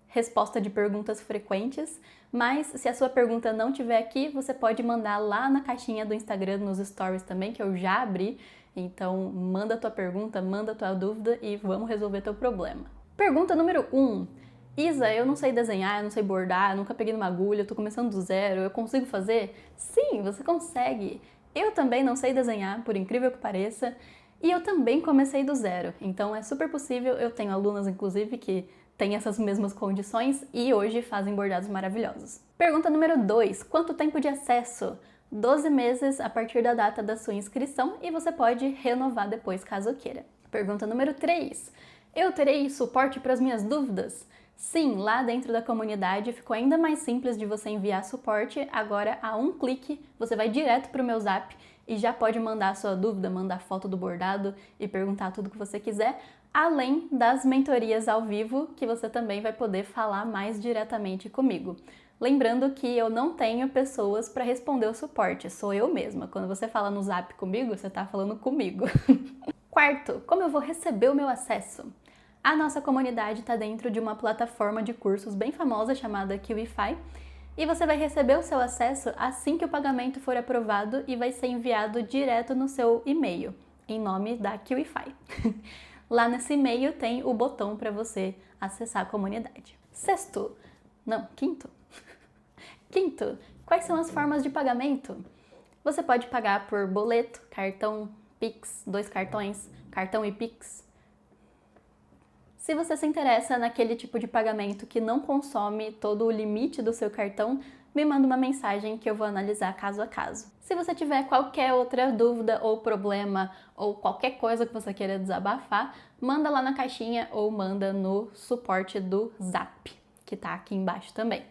resposta de perguntas frequentes, mas se a sua pergunta não estiver aqui, você pode mandar lá na caixinha do Instagram, nos stories também, que eu já abri. Então, manda a tua pergunta, manda a tua dúvida e vamos resolver teu problema. Pergunta número 1. Isa, eu não sei desenhar, eu não sei bordar, eu nunca peguei numa agulha, eu tô começando do zero, eu consigo fazer? Sim, você consegue! Eu também não sei desenhar, por incrível que pareça, e eu também comecei do zero, então é super possível, eu tenho alunas, inclusive, que têm essas mesmas condições e hoje fazem bordados maravilhosos. Pergunta número 2. Quanto tempo de acesso? 12 meses a partir da data da sua inscrição e você pode renovar depois caso queira. Pergunta número 3. Eu terei suporte para as minhas dúvidas? Sim, lá dentro da comunidade ficou ainda mais simples de você enviar suporte. Agora, a um clique, você vai direto para o meu Zap e já pode mandar a sua dúvida, mandar foto do bordado e perguntar tudo que você quiser. além das mentorias ao vivo, que você também vai poder falar mais diretamente comigo. Lembrando que eu não tenho pessoas para responder o suporte, sou eu mesma. Quando você fala no Zap comigo, você está falando comigo. Quarto, como eu vou receber o meu acesso? A nossa comunidade está dentro de uma plataforma de cursos bem famosa chamada QIFI, e você vai receber o seu acesso assim que o pagamento for aprovado e vai ser enviado direto no seu e-mail, em nome da QIFI. Lá nesse e-mail tem o botão para você acessar a comunidade. Quinto, quais são as formas de pagamento? Você pode pagar por boleto, cartão, Pix, 2 cartões, cartão e Pix. Se você se interessa naquele tipo de pagamento que não consome todo o limite do seu cartão, me manda uma mensagem que eu vou analisar caso a caso. Se você tiver qualquer outra dúvida ou problema ou qualquer coisa que você queira desabafar, manda lá na caixinha ou manda no suporte do Zap, que tá aqui embaixo também.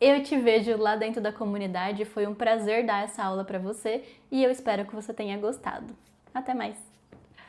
Eu te vejo lá dentro da comunidade, foi um prazer dar essa aula para você e eu espero que você tenha gostado. Até mais!